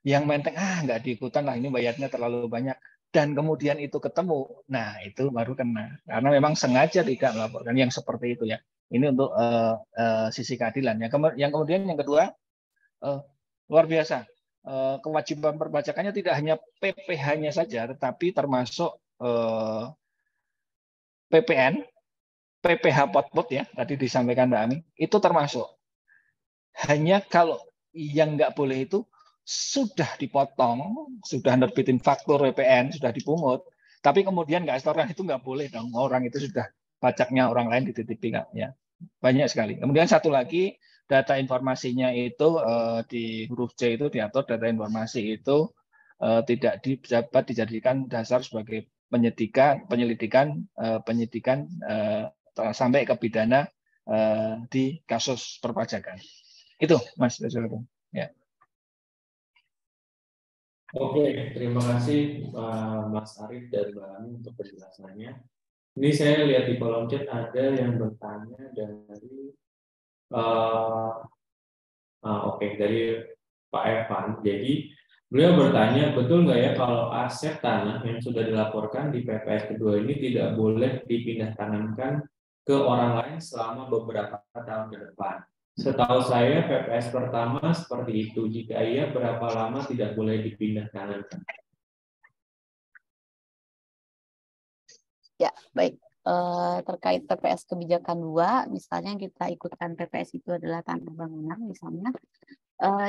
Yang Menteng, nggak diikutan lah, ini bayarnya terlalu banyak. Dan kemudian itu ketemu, nah itu baru kena. Karena memang sengaja tidak melaporkan yang seperti itu ya. Ini untuk sisi keadilan. Yang kemudian yang kedua, luar biasa. Kewajiban perpajakannya tidak hanya PPh-nya saja, tetapi termasuk PPN, PPh pot-pot ya, tadi disampaikan Mbak Ami, itu termasuk. Hanya kalau yang nggak boleh itu sudah dipotong, sudah nerbitin faktur PPN, sudah dipungut, tapi kemudian nggak setorkan, itu nggak boleh dong. Orang itu sudah pajaknya orang lain dititipi, ya. Banyak sekali. Kemudian satu lagi, data informasinya itu di huruf C itu diatur data informasi itu tidak dapat dijadikan dasar sebagai penyelidikan sampai ke pidana di kasus perpajakan. Itu Mas Rizal. Ya. Oke, terima kasih Mas Arief dan Mbak Ami untuk penjelasannya. Ini saya lihat di kolom chat ada yang bertanya dari dari Pak Evan. Jadi beliau bertanya, betul nggak ya kalau aset tanah yang sudah dilaporkan di PPS kedua ini tidak boleh dipindah tangankan ke orang lain selama beberapa tahun ke depan? Setahu saya PPS pertama seperti itu. Jika iya, berapa lama tidak boleh dipindah tangankan? Ya, baik. Terkait PPS kebijakan 2, misalnya kita ikutkan PPS itu adalah tanah bangunan, misalnya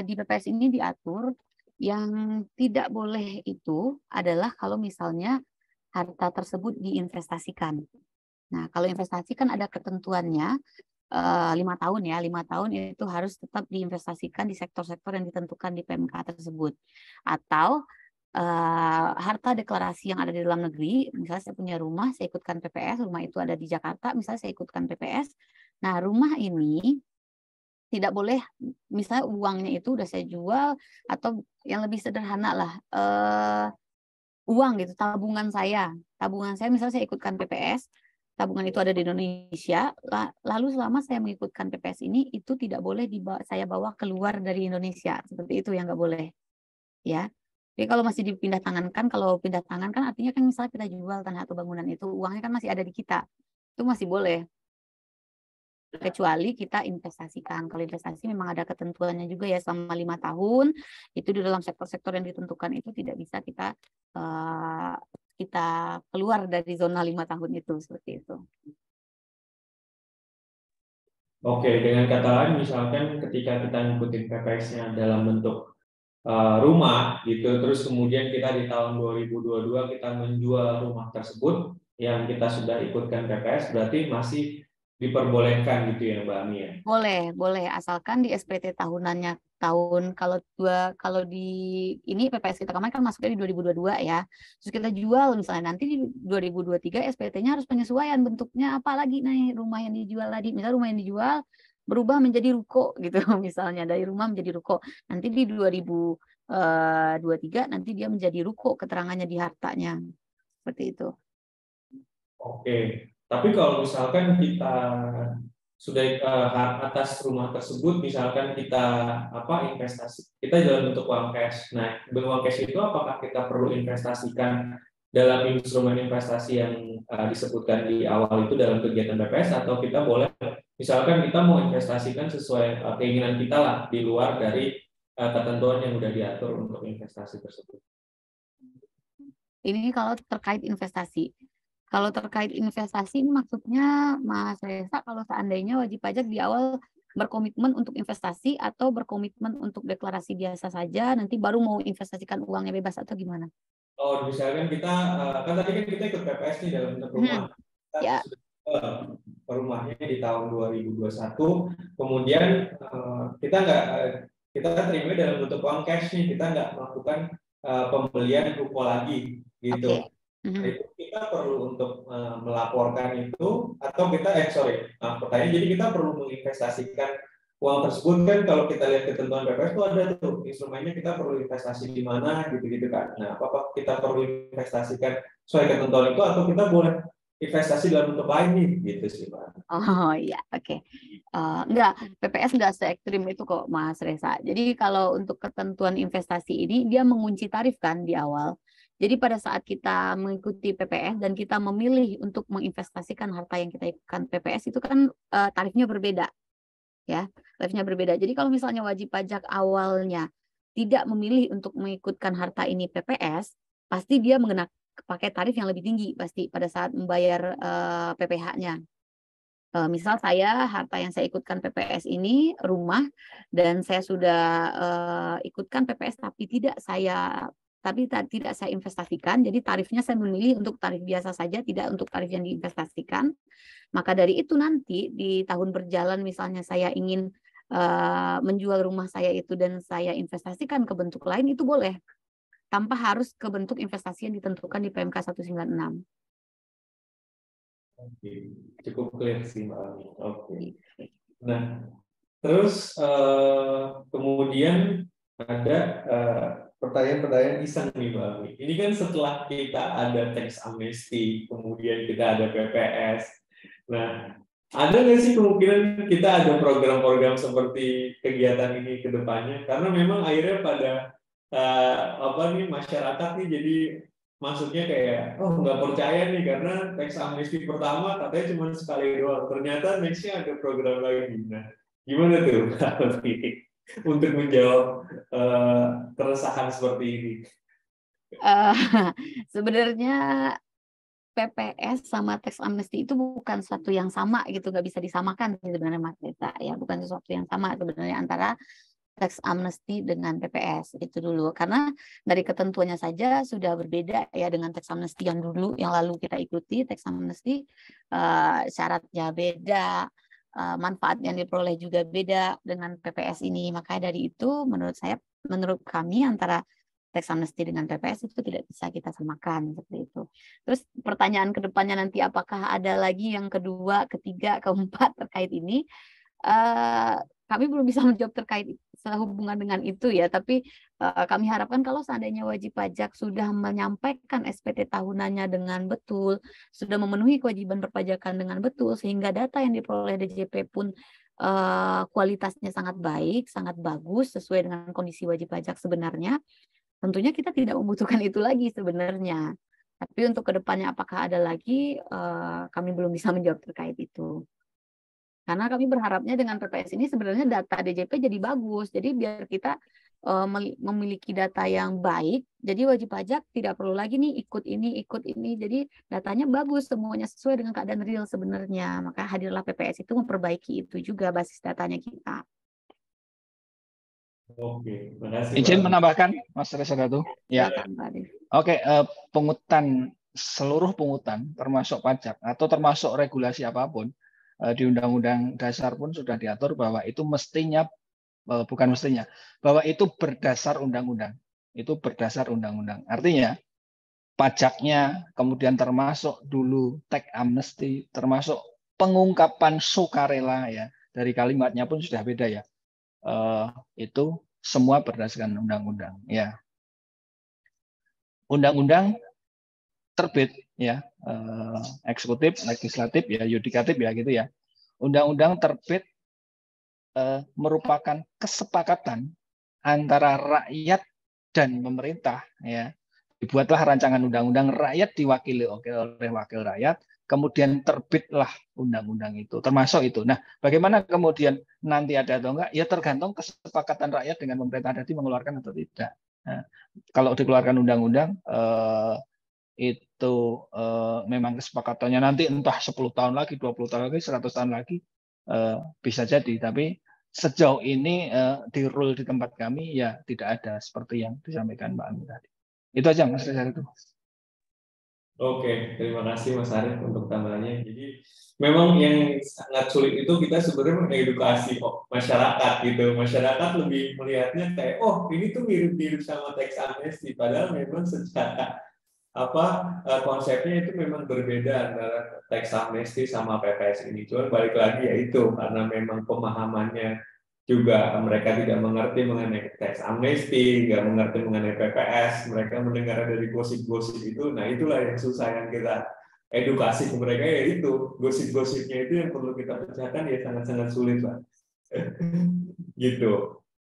di PPS ini diatur yang tidak boleh itu adalah kalau misalnya harta tersebut diinvestasikan. Nah, kalau investasi kan ada ketentuannya 5 tahun ya, 5 tahun itu harus tetap diinvestasikan di sektor-sektor yang ditentukan di PMK tersebut. Atau harta deklarasi yang ada di dalam negeri, misalnya saya punya rumah, saya ikutkan PPS, rumah itu ada di Jakarta, misalnya saya ikutkan PPS. Nah, rumah ini tidak boleh, misalnya uangnya itu udah saya jual, atau yang lebih sederhana lah, uang gitu, tabungan saya misalnya saya ikutkan PPS, tabungan itu ada di Indonesia, lalu selama saya mengikutkan PPS ini, itu tidak boleh saya bawa keluar dari Indonesia, seperti itu yang nggak boleh, ya. Jadi kalau masih dipindah tangankan, kalau pindah tangan kan artinya kan misalnya kita jual tanah atau bangunan itu, uangnya kan masih ada di kita, itu masih boleh. Kecuali kita investasikan. Kalau investasi memang ada ketentuannya juga ya, selama 5 tahun, itu di dalam sektor-sektor yang ditentukan itu tidak bisa kita keluar dari zona 5 tahun itu, seperti itu. Oke, dengan kata lain misalkan ketika kita ngikutin PPS-nya dalam bentuk rumah gitu, terus kemudian kita di tahun 2022 kita menjual rumah tersebut yang kita sudah ikutkan PPS, berarti masih diperbolehkan gitu ya Mbak Ami ya? Boleh, asalkan di SPT tahunannya kalau di ini PPS kita kemarin kan masuknya di 2022 ya. Terus kita jual misalnya nanti di 2023 SPT-nya harus penyesuaian bentuknya apa lagi nih rumah yang dijual tadi. Misal rumah yang dijual berubah menjadi ruko gitu misalnya, dari rumah menjadi ruko. Nanti di 2023 nanti dia menjadi ruko keterangannya di hartanya. Seperti itu. Oke, tapi kalau misalkan kita sudah atas rumah tersebut, misalkan kita investasi, kita dalam bentuk uang cash. Nah, uang cash itu apakah kita perlu investasikan dalam instrumen investasi yang disebutkan di awal itu dalam kegiatan BPS, atau kita boleh, misalkan kita mau investasikan sesuai keinginan kita lah, di luar dari ketentuan yang sudah diatur untuk investasi tersebut. Ini kalau terkait investasi. Kalau terkait investasi ini maksudnya Mas Reza, kalau seandainya wajib pajak di awal berkomitmen untuk investasi atau berkomitmen untuk deklarasi biasa saja, nanti baru mau investasikan uangnya bebas atau gimana? Oh, misalkan kita kan tadi kan kita ikut PPS nih dalam bentuk rumah. Kita ya. sudah rumahnya di tahun 2021, kemudian kita terima dalam bentuk uang cash nih, kita nggak melakukan pembelian ruko lagi gitu. Nah, itu kita perlu untuk melaporkan itu, atau kita pertanyaan, jadi kita perlu menginvestasikan uang tersebut kan. Kalau kita lihat ketentuan PPS itu ada tuh instrumennya, kita perlu investasi di mana gitu-gitu kan. Nah, apakah kita perlu investasikan sesuai ketentuan itu, atau kita boleh investasi dalam bentuk lain nih gitu sih Pak? Oh iya, oke. Enggak, PPS enggak se-ekstrim itu kok Mas Reza. Jadi kalau untuk ketentuan investasi ini dia mengunci tarif kan di awal. Jadi pada saat kita mengikuti PPS dan kita memilih untuk menginvestasikan harta yang kita ikutkan PPS itu kan tarifnya berbeda. Ya, tarifnya berbeda. Jadi kalau misalnya wajib pajak awalnya tidak memilih untuk mengikutkan harta ini PPS, pasti dia pakai tarif yang lebih tinggi pasti pada saat membayar PPh-nya. Misal harta yang saya ikutkan PPS ini rumah, dan saya sudah ikutkan PPS tapi tidak saya investasikan, jadi tarifnya saya memilih untuk tarif biasa saja, tidak untuk tarif yang diinvestasikan. Maka dari itu nanti di tahun berjalan misalnya saya ingin menjual rumah saya itu dan saya investasikan ke bentuk lain, itu boleh, tanpa harus ke bentuk investasi yang ditentukan di PMK 196. Oke, cukup clear sih Mbak Ami. Oke. Nah, terus kemudian ada pertanyaan-pertanyaan iseng nih Mbak Ami. Ini kan setelah kita ada tax amnesty, kemudian kita ada PPS. Nah, ada nggak sih kemungkinan kita ada program-program seperti kegiatan ini ke depannya? Karena memang akhirnya pada masyarakat nih jadi maksudnya kayak nggak percaya nih, karena tax amnesty pertama katanya cuma sekali doang, ternyata nextnya ada program lagi. Nah, gimana tuh untuk menjawab keresahan seperti ini? Sebenarnya PPS sama tax amnesty itu bukan sesuatu yang sama gitu, nggak bisa disamakan sebenarnya Mas Desa ya, bukan sesuatu yang sama sebenarnya antara tax amnesty dengan PPS itu dulu, karena dari ketentuannya saja sudah berbeda ya dengan tax amnesty yang dulu yang lalu kita ikuti. Tax amnesty syaratnya beda, manfaat yang diperoleh juga beda dengan PPS ini. Makanya dari itu menurut kami antara tax amnesty dengan PPS itu tidak bisa kita samakan seperti itu. Terus pertanyaan kedepannya nanti apakah ada lagi yang kedua, ketiga, keempat terkait ini? kami belum bisa menjawab terkait sehubungan dengan itu ya, tapi kami harapkan kalau seandainya wajib pajak sudah menyampaikan SPT tahunannya dengan betul, sudah memenuhi kewajiban perpajakan dengan betul, sehingga data yang diperoleh DJP pun kualitasnya sangat baik, sangat bagus, sesuai dengan kondisi wajib pajak sebenarnya, tentunya kita tidak membutuhkan itu lagi sebenarnya. Tapi untuk kedepannya apakah ada lagi, kami belum bisa menjawab terkait itu. Karena kami berharapnya dengan PPS ini sebenarnya data DJP jadi bagus. Jadi biar kita memiliki data yang baik, jadi wajib pajak tidak perlu lagi nih ikut ini. Jadi datanya bagus, semuanya sesuai dengan keadaan real sebenarnya. Maka hadirlah PPS itu memperbaiki itu juga basis datanya kita. Oke, terima kasih, Izin Pak. menambahkan, Mas Reza Datu. Ya. Silakan, Oke, seluruh pungutan termasuk pajak atau termasuk regulasi apapun di Undang-Undang Dasar pun sudah diatur bahwa itu mestinya, bukan mestinya, bahwa itu berdasar undang-undang. Itu berdasar undang-undang. Artinya pajaknya, kemudian termasuk dulu tax amnesty, termasuk pengungkapan sukarela ya, dari kalimatnya pun sudah beda ya. Itu semua berdasarkan undang-undang ya. Undang-undang terbit ya, eksekutif, legislatif ya, yudikatif ya gitu ya. Undang-undang terbit merupakan kesepakatan antara rakyat dan pemerintah ya. Dibuatlah rancangan undang-undang, rakyat diwakili oleh wakil rakyat, kemudian terbitlah undang-undang itu, termasuk itu. Nah, bagaimana kemudian nanti ada atau enggak? Ya tergantung kesepakatan rakyat dengan pemerintah tadi mengeluarkan atau tidak. Nah, kalau dikeluarkan undang-undang itu memang kesepakatannya nanti entah 10 tahun lagi, 20 tahun lagi, 100 tahun lagi bisa jadi. Tapi sejauh ini di rule di tempat kami ya tidak ada seperti yang disampaikan Mbak Ami tadi. Itu aja Mas Reza itu. Oke, terima kasih Mas Arief untuk tambahannya. Jadi memang yang sangat sulit itu kita sebenarnya mengedukasi masyarakat gitu. Masyarakat lebih melihatnya kayak, oh ini tuh mirip-mirip sama tax amnesty, padahal memang secara konsepnya itu memang berbeda antara tax amnesty sama PPS ini. Cuman balik lagi ya itu karena memang pemahamannya juga mereka tidak mengerti mengenai tax amnesty, nggak mengerti mengenai PPS, mereka mendengar dari gosip-gosip itu, nah itulah yang susah yang kita edukasi ke mereka, ya itu gosip-gosipnya itu yang perlu kita pecahkan, ya sangat-sangat sulit Pak. Gitu.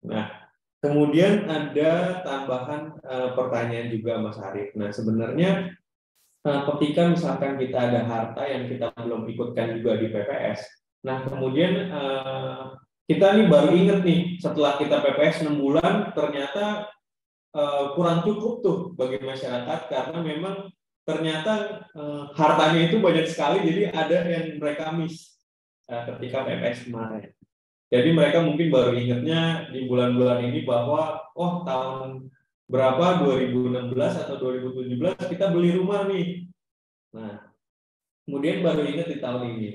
Nah, kemudian ada tambahan pertanyaan juga Mas Arief. Nah, sebenarnya ketika misalkan kita ada harta yang kita belum ikutkan juga di PPS, nah kemudian kita nih baru inget nih setelah kita PPS 6 bulan ternyata kurang cukup tuh bagi masyarakat karena memang ternyata hartanya itu banyak sekali, jadi ada yang mereka miss ketika PPS kemarin. Jadi mereka mungkin baru ingetnya di bulan-bulan ini bahwa oh tahun berapa 2016 atau 2017 kita beli rumah nih. Nah, kemudian baru ingat di tahun ini.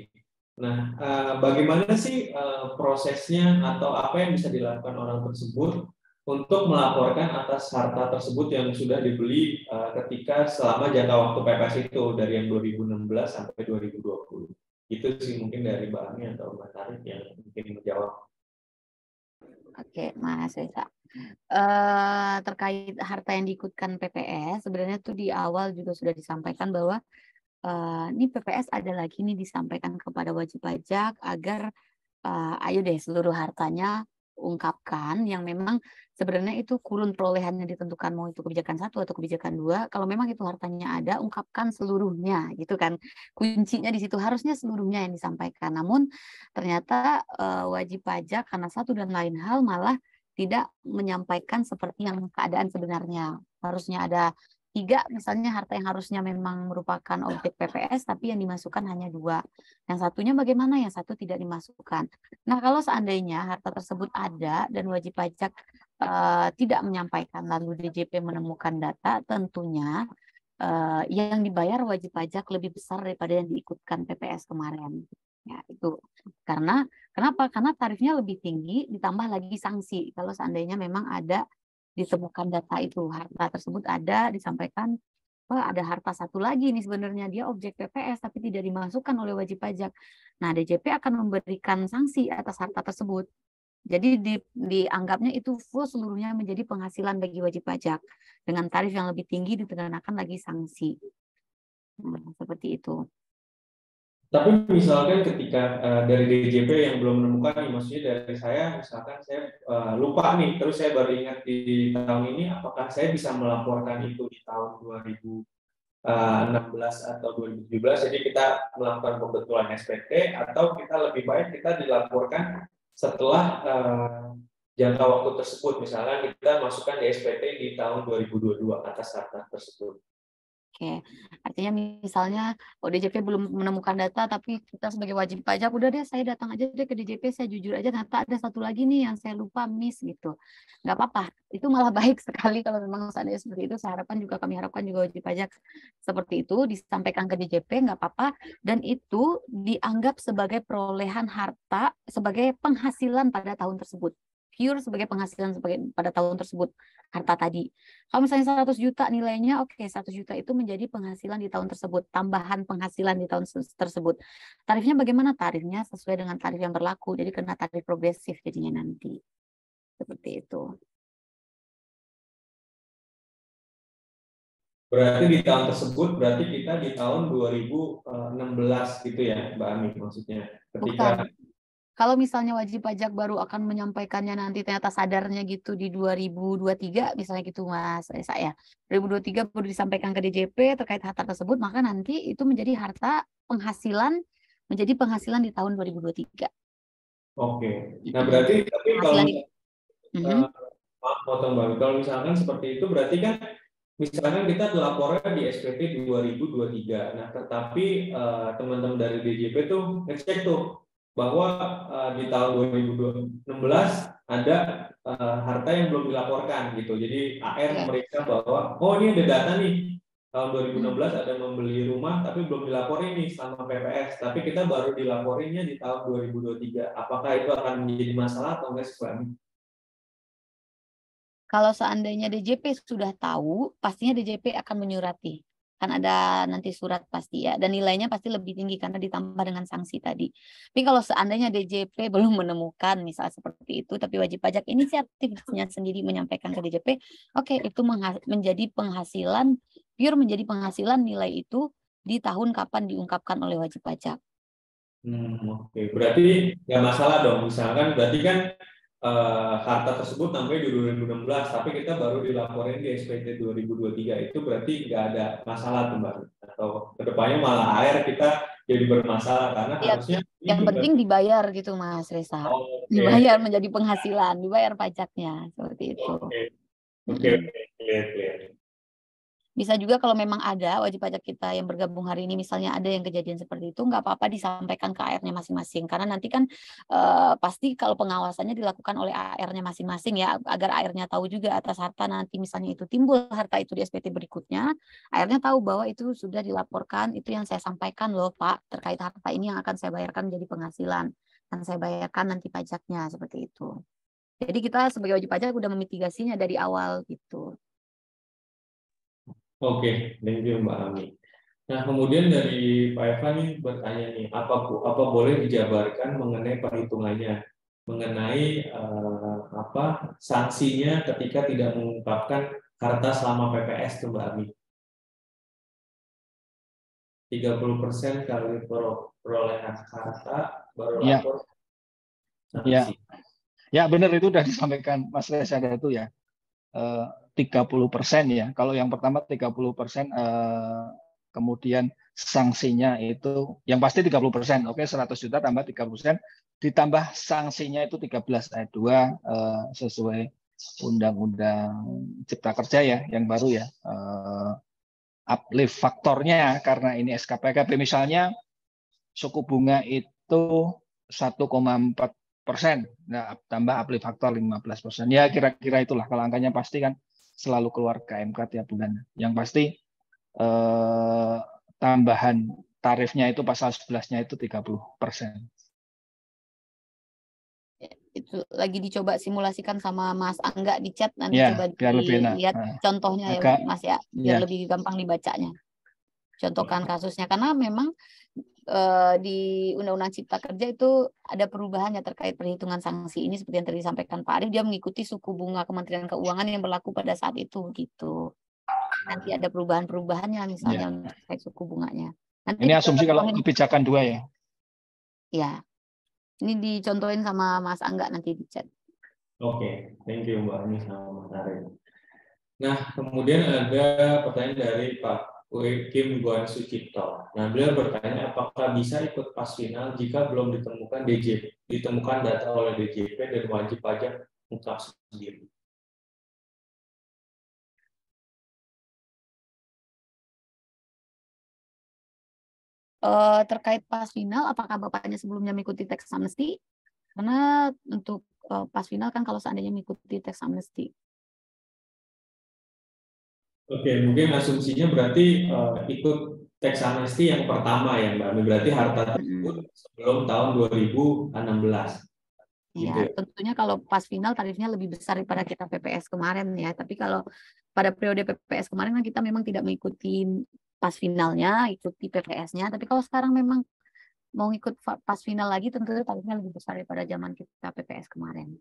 Nah, bagaimana sih prosesnya atau apa yang bisa dilakukan orang tersebut untuk melaporkan atas harta tersebut yang sudah dibeli ketika selama jangka waktu PPS itu dari yang 2016 sampai 2020? Itu sih mungkin dari Mbak Ami atau Mbak Tarik yang mungkin menjawab. Oke, Mas Reza. Terkait harta yang diikutkan PPS, sebenarnya tuh di awal juga sudah disampaikan bahwa ini PPS ada lagi nih disampaikan kepada wajib pajak agar ayo deh seluruh hartanya ungkapkan yang memang sebenarnya itu kurun perolehannya ditentukan mau itu kebijakan 1 atau kebijakan 2. Kalau memang itu hartanya ada, ungkapkan seluruhnya gitu kan. Kuncinya di situ harusnya seluruhnya yang disampaikan. Namun ternyata wajib pajak karena satu dan lain hal malah tidak menyampaikan seperti yang keadaan sebenarnya. Harusnya ada 3 misalnya harta yang harusnya memang merupakan objek PPS tapi yang dimasukkan hanya 2. Yang satunya bagaimana? Yang satu tidak dimasukkan. Nah, kalau seandainya harta tersebut ada dan wajib pajak tidak menyampaikan lalu DJP menemukan data, tentunya yang dibayar wajib pajak lebih besar daripada yang diikutkan PPS kemarin. Ya, itu. Kenapa? Karena tarifnya lebih tinggi ditambah lagi sanksi kalau seandainya memang ada ditemukan data itu, harta tersebut ada, disampaikan, wah ada harta satu lagi nih sebenarnya dia objek PPS tapi tidak dimasukkan oleh wajib pajak. Nah, DJP akan memberikan sanksi atas harta tersebut. Jadi dianggapnya itu full seluruhnya menjadi penghasilan bagi wajib pajak. Dengan tarif yang lebih tinggi dikenakan lagi sanksi. Seperti itu. Tapi misalkan ketika dari DJP yang belum menemukan nih, maksudnya dari saya, misalkan saya lupa nih, terus saya baru ingat di tahun ini, apakah saya bisa melaporkan itu di tahun 2016 atau 2017, jadi kita melakukan pembetulan SPT, atau kita lebih baik kita dilaporkan setelah jangka waktu tersebut, misalnya kita masukkan di SPT di tahun 2022 atas harta tersebut. Oke, artinya misalnya DJP belum menemukan data, tapi kita sebagai wajib pajak, udah deh saya datang aja deh ke DJP, saya jujur aja, ternyata ada satu lagi nih yang saya lupa miss gitu. Nggak apa-apa, itu malah baik sekali kalau memang seandainya seperti itu. Kami harapkan juga wajib pajak seperti itu, disampaikan ke DJP, nggak apa-apa, dan itu dianggap sebagai perolehan harta, sebagai penghasilan pada tahun tersebut. Pure sebagai penghasilan pada tahun tersebut, harta tadi. Kalau misalnya 100 juta nilainya, oke, 100 juta itu menjadi penghasilan di tahun tersebut, tambahan penghasilan di tahun tersebut. Tarifnya bagaimana? Tarifnya sesuai dengan tarif yang berlaku, jadi kena tarif progresif jadinya nanti. Seperti itu. Berarti di tahun tersebut, berarti kita di tahun 2016 gitu ya, Mbak Ami, maksudnya. Ketika Bukan. Kalau misalnya wajib pajak baru akan menyampaikannya nanti ternyata sadarnya gitu di 2023 misalnya gitu Mas Resa ya. 2023 baru disampaikan ke DJP terkait harta tersebut, maka nanti itu menjadi harta penghasilan, menjadi penghasilan di tahun 2023. Oke. Nah, berarti tapi kalau maaf potong Mbak, kalau misalkan seperti itu berarti kan misalkan kita laporan di SPT 2023. Nah, tetapi teman-teman dari DJP tuh ngecek tuh bahwa di tahun 2016 ada harta yang belum dilaporkan gitu. Jadi AR mereka bahwa oh ini ada data nih tahun 2016 ada membeli rumah tapi belum dilaporin nih sama PPS. Tapi kita baru dilaporinnya di tahun 2023. Apakah itu akan menjadi masalah atau enggak sih, Mbak? Kalau seandainya DJP sudah tahu, pastinya DJP akan menyurati. Kan ada nanti surat pasti ya, dan nilainya pasti lebih tinggi karena ditambah dengan sanksi tadi. Tapi kalau seandainya DJP belum menemukan misalnya seperti itu, tapi wajib pajak inisiatifnya sendiri menyampaikan ke DJP, oke, itu menjadi penghasilan, pure menjadi penghasilan nilai itu di tahun kapan diungkapkan oleh wajib pajak. Oke. Berarti nggak masalah dong, misalkan berarti kan harta tersebut sampai di 2016, tapi kita baru dilaporin di SPT 2023, itu berarti nggak ada masalah tuh Mbak? Atau kedepannya malah akhir kita jadi bermasalah karena ya, harusnya yang penting dibayar gitu Mas Resa. Dibayar menjadi penghasilan, dibayar pajaknya seperti itu. Oke. Bisa juga kalau memang ada wajib pajak kita yang bergabung hari ini, misalnya ada yang kejadian seperti itu, nggak apa-apa disampaikan ke AR-nya masing-masing. Karena nanti kan pasti kalau pengawasannya dilakukan oleh AR-nya masing-masing ya, agar AR-nya tahu juga atas harta nanti misalnya itu timbul harta itu di SPT berikutnya, AR-nya tahu bahwa itu sudah dilaporkan, itu yang saya sampaikan loh Pak, terkait harta ini yang akan saya bayarkan menjadi penghasilan, dan saya bayarkan nanti pajaknya, seperti itu. Jadi kita sebagai wajib pajak udah memitigasinya dari awal gitu. Oke, thank you Mbak Ami. Nah, kemudian dari Pak Eva nih bertanya nih, apa boleh dijabarkan mengenai perhitungannya, mengenai sanksinya ketika tidak mengungkapkan harta selama PPS tuh Mbak Ami? 30% kali perolehan harta baru lapor sanksi. Ya benar, itu sudah disampaikan Mas Reza itu ya. 30% ya. Kalau yang pertama 30%, kemudian sanksinya itu yang pasti 30%. Oke, 100 juta tambah 30%, ditambah sanksinya itu 13 ayat 2 sesuai Undang-Undang Cipta Kerja ya, yang baru ya. Uplift faktornya karena ini SKPKP misalnya suku bunga itu 1,4%. Nah, tambah uplift faktor 15%. Ya kira-kira itulah, kalau angkanya pasti kan selalu keluar ke MK tiap bulan. Yang pasti tambahan tarifnya itu pasal 11-nya itu 30%. Itu lagi dicoba simulasikan sama Mas Angga di chat, nanti ya, coba dilihat contohnya ya Mas ya, biar lebih gampang dibacanya. Contohkan kasusnya, karena memang di Undang-Undang Cipta Kerja itu ada perubahan ya terkait perhitungan sanksi ini seperti yang tadi disampaikan Pak Arief, dia mengikuti suku bunga Kementerian Keuangan yang berlaku pada saat itu gitu. Nanti ada perubahan-perubahannya misalnya untuk terkait suku bunganya. Nanti Ini asumsi kalau contohin, kebijakan 2 ya. ya. Ini dicontohin sama Mas Angga nanti di chat. Oke, thank you Mbak Ani sama Mas Arief. Nah, kemudian ada pertanyaan dari Pak Kim Guan Sucipto. Nah, beliau bertanya apakah bisa ikut pas final jika belum ditemukan data oleh DJP dan wajib pajak mutlak sendiri. Terkait pas final, apakah Bapaknya sebelumnya mengikuti tax amnesty? Karena untuk pas final kan kalau seandainya mengikuti tax amnesty. Oke, mungkin asumsinya berarti ikut tax amnesty yang pertama ya Mbak. Berarti harta tersebut sebelum tahun 2016. Iya, Gitu. tentunya kalau pas final tarifnya lebih besar daripada kita PPS kemarin ya. Tapi kalau pada periode PPS kemarin kan kita memang tidak mengikuti pas finalnya, ikuti PPS-nya. Tapi kalau sekarang memang mau ikut pas final lagi, tentunya tarifnya lebih besar daripada zaman kita PPS kemarin.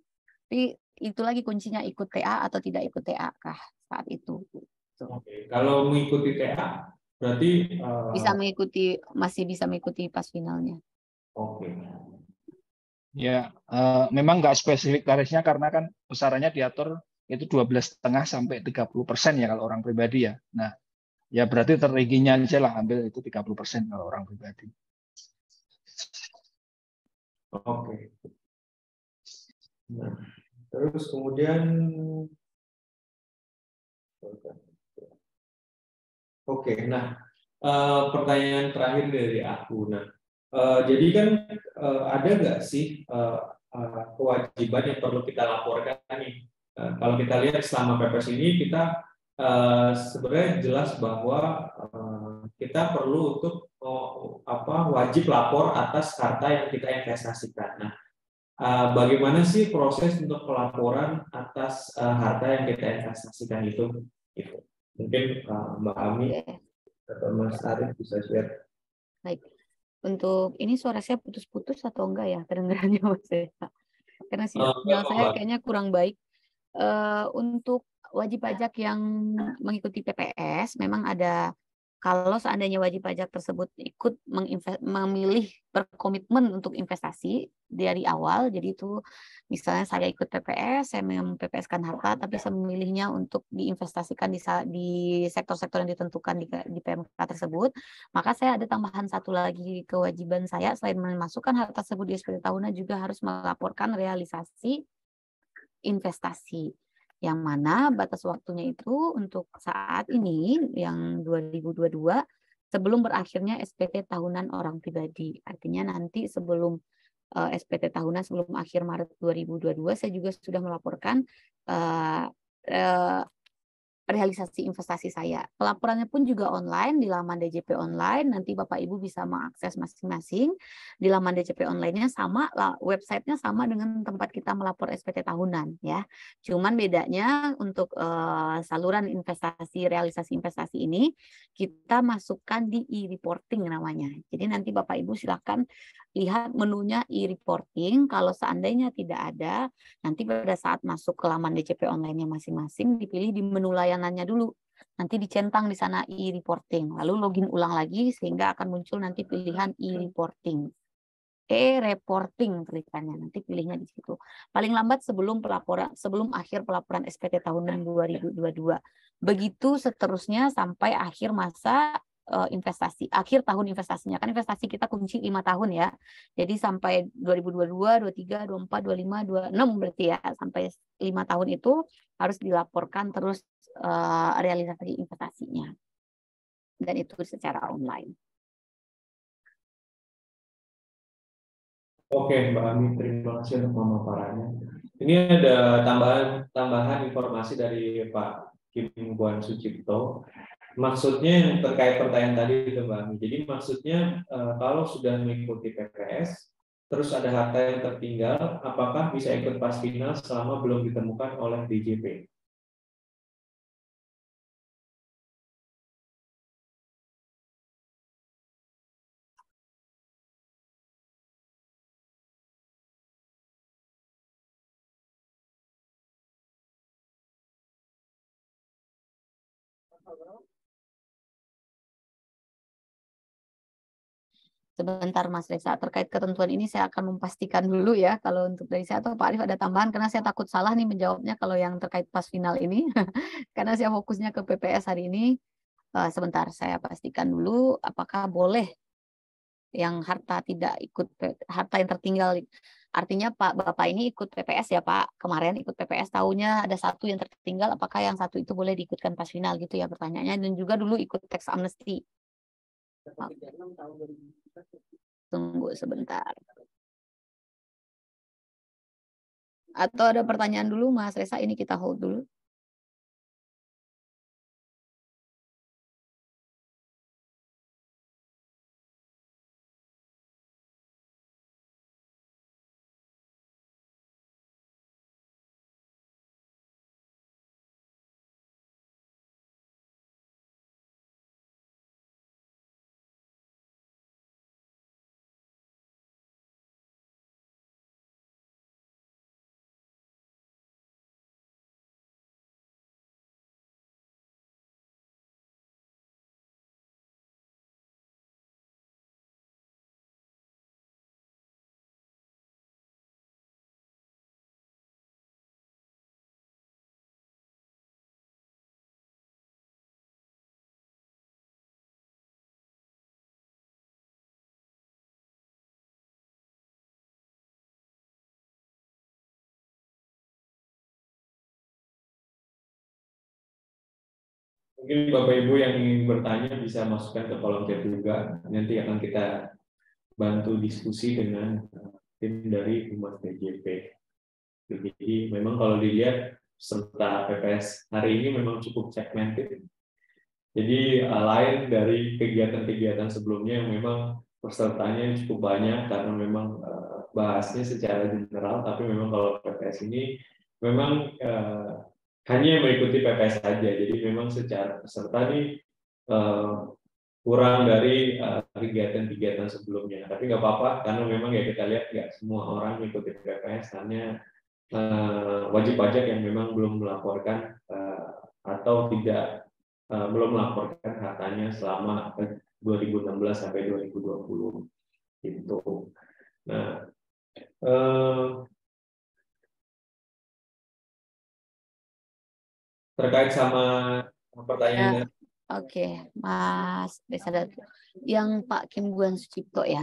Tapi itu lagi kuncinya, ikut TA atau tidak ikut TA kah saat itu. Oke. Kalau mengikuti TA berarti masih bisa mengikuti pas finalnya. oke. Ya, memang nggak spesifik tarifnya karena kan besarannya diatur itu 12,5 sampai 30% ya kalau orang pribadi ya. Nah, ya berarti teriginya aja lah ambil itu 30% kalau orang pribadi. Oke. Nah, terus kemudian oke, nah pertanyaan terakhir dari aku. Nah, jadi kan ada nggak sih kewajiban yang perlu kita laporkan nih? Kalau kita lihat selama PPS ini kita sebenarnya jelas bahwa kita perlu untuk wajib lapor atas harta yang kita investasikan. Nah, bagaimana sih proses untuk pelaporan atas harta yang kita investasikan itu? Gitu. Mungkin Mbak Ami atau Mas Arief bisa share. Baik. Untuk ini suara saya putus-putus atau enggak ya kedengarannya Mas ya? Karena sinyal saya kayaknya kurang baik. Untuk wajib pajak yang mengikuti PPS memang ada, kalau seandainya wajib pajak tersebut ikut memilih berkomitmen untuk investasi dari awal, jadi itu misalnya saya ikut PPS, saya mem-PPS-kan harta, tapi saya memilihnya untuk diinvestasikan di sektor-sektor yang ditentukan di PMK tersebut, maka saya ada tambahan satu lagi kewajiban saya, selain memasukkan harta tersebut di SPT tahunan, juga harus melaporkan realisasi investasi. Yang mana batas waktunya itu untuk saat ini yang 2022 sebelum berakhirnya SPT tahunan orang pribadi. Artinya nanti sebelum SPT tahunan sebelum akhir Maret 2022 saya juga sudah melaporkan realisasi investasi saya. Pelaporannya pun juga online di laman DJP online. Nanti Bapak Ibu bisa mengakses masing-masing di laman DJP online-nya, sama websitenya sama dengan tempat kita melapor SPT tahunan ya. Cuman bedanya untuk saluran investasi, realisasi investasi ini kita masukkan di e-reporting namanya. Jadi nanti Bapak Ibu silakan lihat menunya e-reporting. Kalau seandainya tidak ada, nanti pada saat masuk ke laman DJP online-nya masing-masing dipilih di menu layanannya dulu. Nanti dicentang di sana e-reporting. Lalu login ulang lagi sehingga akan muncul nanti pilihan e-reporting. E-reporting tulisannya, nanti pilihnya di situ. Paling lambat sebelum akhir pelaporan SPT tahunan 2022. Begitu seterusnya sampai akhir masa investasi, akhir tahun investasinya. Kan investasi kita kunci 5 tahun ya. Jadi sampai 2022, 23, 24, 25, 26 berarti ya, sampai 5 tahun itu harus dilaporkan terus realisasi investasinya. Dan itu secara online. Oke, Mbak Ami, terima kasih untuk pemaparannya. Ini ada tambahan informasi dari Pak Kim Guan Sucipto. Maksudnya yang terkait pertanyaan tadi itu Mbak Ami. Jadi maksudnya kalau sudah mengikuti PPS, terus ada harta yang tertinggal, apakah bisa ikut pas final selama belum ditemukan oleh DJP? Sebentar Mas Reza, terkait ketentuan ini saya akan memastikan dulu ya kalau untuk dari saya atau Pak Arif ada tambahan karena saya takut salah nih menjawabnya kalau yang terkait pas final ini karena saya fokusnya ke PPS hari ini. Sebentar saya pastikan dulu apakah boleh yang harta tidak ikut harta yang tertinggal, artinya Pak Bapak ini ikut PPS ya Pak, kemarin ikut PPS tahunya ada satu yang tertinggal, apakah yang satu itu boleh diikutkan pas final gitu ya pertanyaannya, dan juga dulu ikut tax amnesty. Tunggu sebentar. Atau ada pertanyaan dulu Mas Reza, ini kita hold dulu. Mungkin Bapak Ibu yang ingin bertanya bisa masukkan ke kolom chat juga. Nanti akan kita bantu diskusi dengan tim dari Humas DJP. Jadi memang kalau dilihat serta PPS hari ini memang cukup segmented. Jadi lain dari kegiatan-kegiatan sebelumnya yang memang pesertanya cukup banyak karena memang bahasnya secara general, tapi memang kalau PPS ini memang hanya mengikuti PPS saja. Jadi memang secara peserta ini kurang dari kegiatan-kegiatan sebelumnya. Tapi nggak apa-apa karena memang ya kita lihat nggak semua orang mengikuti PPS, hanya wajib pajak yang memang belum melaporkan atau tidak belum melaporkan hartanya selama 2016 sampai 2020 gitu. Nah, terkait sama pertanyaan Oke, Mas Desa yang Pak Kim Guan Sucipto ya.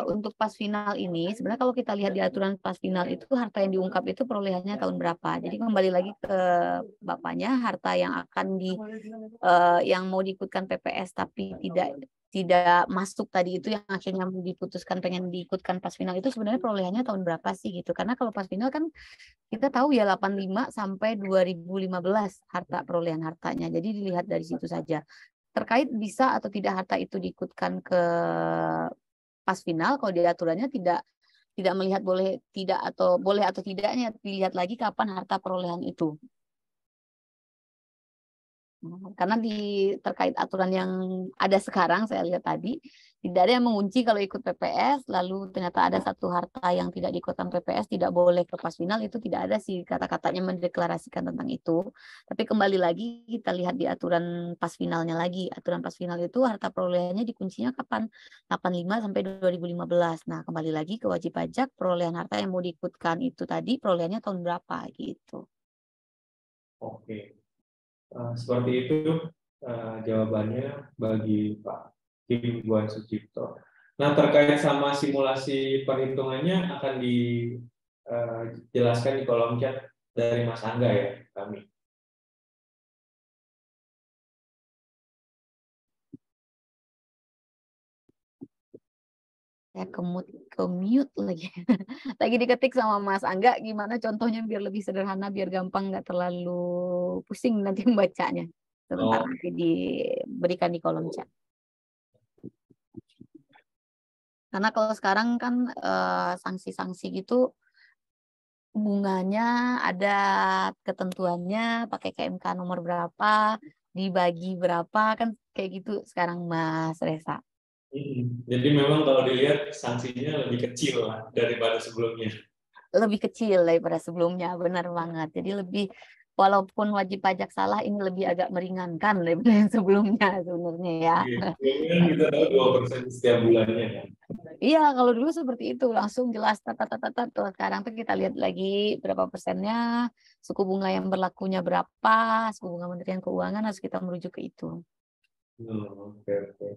Untuk pas final ini, sebenarnya kalau kita lihat di aturan pas final itu harta yang diungkap itu perolehannya tahun berapa. Jadi kembali lagi ke Bapaknya, harta yang akan yang mau diikutkan PPS tapi tidak masuk tadi itu yang akhirnya diputuskan pengen diikutkan pas final itu sebenarnya perolehannya tahun berapa sih gitu. Karena kalau pas final kan kita tahu ya 85 sampai 2015 harta perolehan hartanya. Jadi dilihat dari situ saja. Terkait bisa atau tidak harta itu diikutkan ke pas final, kalau di aturannya tidak melihat boleh atau tidaknya, dilihat lagi kapan harta perolehan itu. Karena terkait aturan yang ada sekarang saya lihat tadi tidak ada yang mengunci kalau ikut PPS lalu ternyata ada satu harta yang tidak diikutkan PPS tidak boleh ke pas final, itu tidak ada sih kata-katanya mendeklarasikan tentang itu. Tapi kembali lagi kita lihat di aturan pas finalnya lagi. Aturan pas final itu harta perolehannya dikuncinya kapan? 85 sampai 2015. Nah, kembali lagi ke wajib pajak, perolehan harta yang mau diikutkan itu tadi perolehannya tahun berapa gitu. Oke. Seperti itu jawabannya bagi Pak Kim Guan Sucipto. Nah, terkait sama simulasi perhitungannya akan dijelaskan di kolom chat dari Mas Angga ya, kami. Saya ke-mute lagi. Lagi diketik sama Mas Angga, gimana contohnya biar lebih sederhana, biar gampang, nggak terlalu pusing nanti membacanya. Sebentar nanti diberikan di kolom chat. Karena kalau sekarang kan sanksi-sanksi gitu, bunganya ada ketentuannya, pakai KMK nomor berapa, dibagi berapa, kan kayak gitu sekarang Mas Reza. Jadi memang kalau dilihat sanksinya lebih kecil lah daripada sebelumnya. Lebih kecil daripada sebelumnya, benar banget. Jadi lebih walaupun wajib pajak salah, ini lebih agak meringankan daripada yang sebelumnya sebenarnya ya. Iya, kan kita tahu 2% setiap bulannya kan. Iya, kalau dulu seperti itu langsung jelas tuh. Sekarang tuh kita lihat lagi berapa persennya, suku bunga yang berlakunya berapa, suku bunga Kementerian Keuangan harus kita merujuk ke itu. Oke, oke.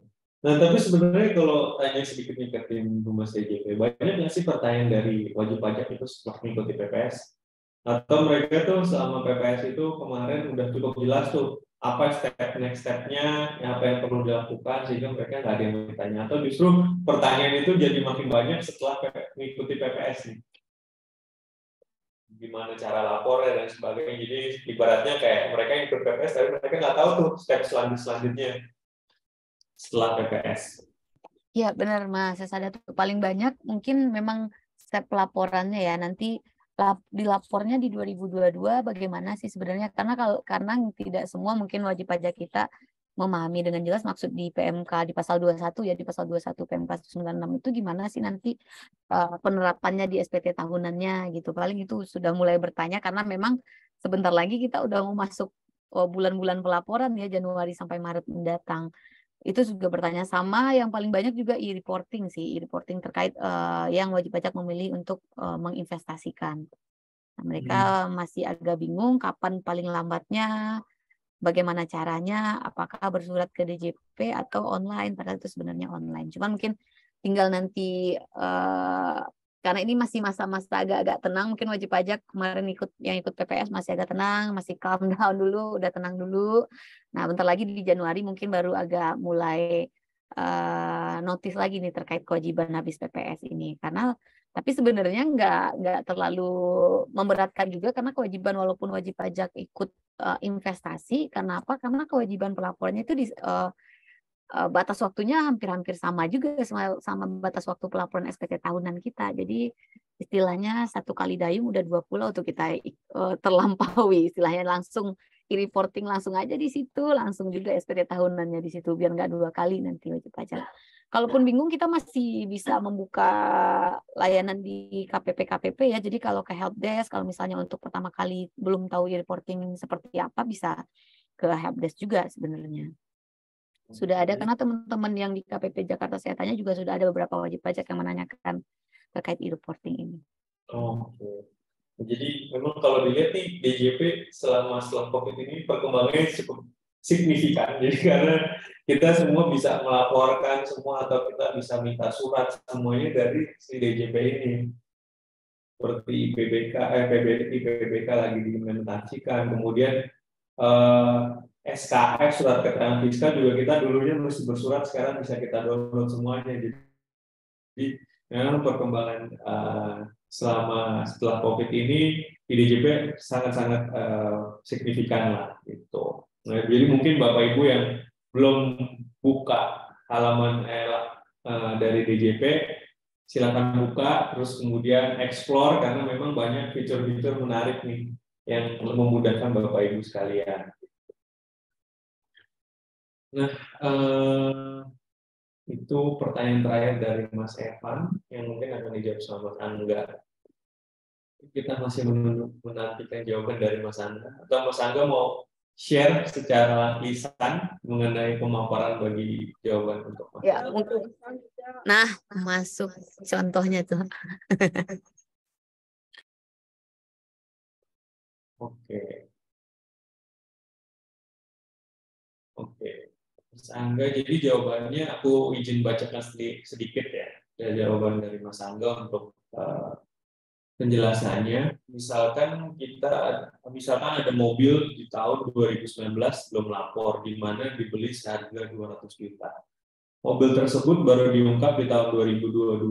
Nah, tapi sebenarnya kalau tanya sedikit ningkatin Humas DJP, banyak nggak sih pertanyaan dari wajib pajak itu setelah mengikuti PPS? Atau mereka tuh selama PPS itu kemarin udah cukup jelas tuh apa next step-nya, apa yang perlu dilakukan sehingga mereka nggak ada yang bertanya, atau justru pertanyaan itu jadi makin banyak setelah mengikuti PPS nih. Gimana cara lapornya dan sebagainya. Jadi ibaratnya kayak mereka yang ikut PPS tapi mereka nggak tahu tuh step selanjutnya setelah PPS. Ya benar Mas, saya sadar tuh paling banyak mungkin memang step laporannya ya, nanti dilapornya di 2022 bagaimana sih sebenarnya, karena tidak semua mungkin wajib pajak kita memahami dengan jelas maksud di PMK di pasal 21 ya, di pasal 21 PMK 96 itu gimana sih nanti penerapannya di SPT tahunannya gitu. Paling itu sudah mulai bertanya karena memang sebentar lagi kita udah mau masuk bulan-bulan pelaporan ya, Januari sampai Maret mendatang. Itu juga bertanya sama, yang paling banyak juga e-reporting sih, e-reporting terkait yang wajib pajak memilih untuk menginvestasikan. Nah, mereka masih agak bingung kapan paling lambatnya, bagaimana caranya, apakah bersurat ke DJP atau online, padahal itu sebenarnya online. Cuman mungkin tinggal nanti karena ini masih masa-masa agak-agak tenang, mungkin wajib pajak kemarin yang ikut PPS masih agak tenang, masih calm down dulu, udah tenang dulu. Nah, bentar lagi di Januari mungkin baru agak mulai notice lagi nih terkait kewajiban habis PPS ini. Tapi sebenarnya nggak terlalu memberatkan juga karena kewajiban walaupun wajib pajak ikut investasi, karena apa? Karena kewajiban pelaporannya itu batas waktunya hampir-hampir sama juga sama batas waktu pelaporan SPT tahunan kita. Jadi istilahnya satu kali dayung udah 2 pulau tuh kita terlampaui, istilahnya langsung e-reporting langsung aja di situ, langsung juga SPT tahunannya di situ biar nggak 2 kali nanti wajib pajak. Kalaupun bingung kita masih bisa membuka layanan di KPP ya. Jadi kalau ke helpdesk, kalau misalnya untuk pertama kali belum tahu e-reporting seperti apa, bisa ke helpdesk juga sebenarnya. Sudah ada karena teman-teman yang di KPP Jakarta saya tanya juga sudah ada beberapa wajib pajak yang menanyakan terkait e-reporting ini. Oke. Jadi memang kalau dilihat nih DJP setelah COVID ini perkembangannya cukup signifikan. Jadi karena kita semua bisa melaporkan semua atau kita bisa minta surat semuanya dari si DJP ini. Seperti IPBK lagi diimplementasikan, kemudian SKF surat keterangan fiskal juga kita dulunya mesti bersurat, sekarang bisa kita download semuanya. Jadi memang perkembangan setelah COVID ini di DJP sangat-sangat signifikan lah gitu. Nah, jadi mungkin Bapak Ibu yang belum buka halaman dari DJP, silakan buka, terus kemudian explore karena memang banyak fitur-fitur menarik nih yang memudahkan Bapak Ibu sekalian. Nah, itu pertanyaan terakhir dari Mas Evan yang mungkin akan dijawab sama Mas Angga. Kita masih menantikan jawaban dari Mas Angga. Atau Mas Angga mau share secara lisan mengenai pemaparan bagi jawaban untuk Mas Angga? Ya, nah, masuk contohnya tuh. Oke. Mas Angga, jadi jawabannya aku izin bacakan sedikit ya. Jawaban dari Mas Angga untuk penjelasannya. Misalkan ada mobil di tahun 2019 belum lapor, di mana dibeli seharga 200 juta. Mobil tersebut baru diungkap di tahun 2022,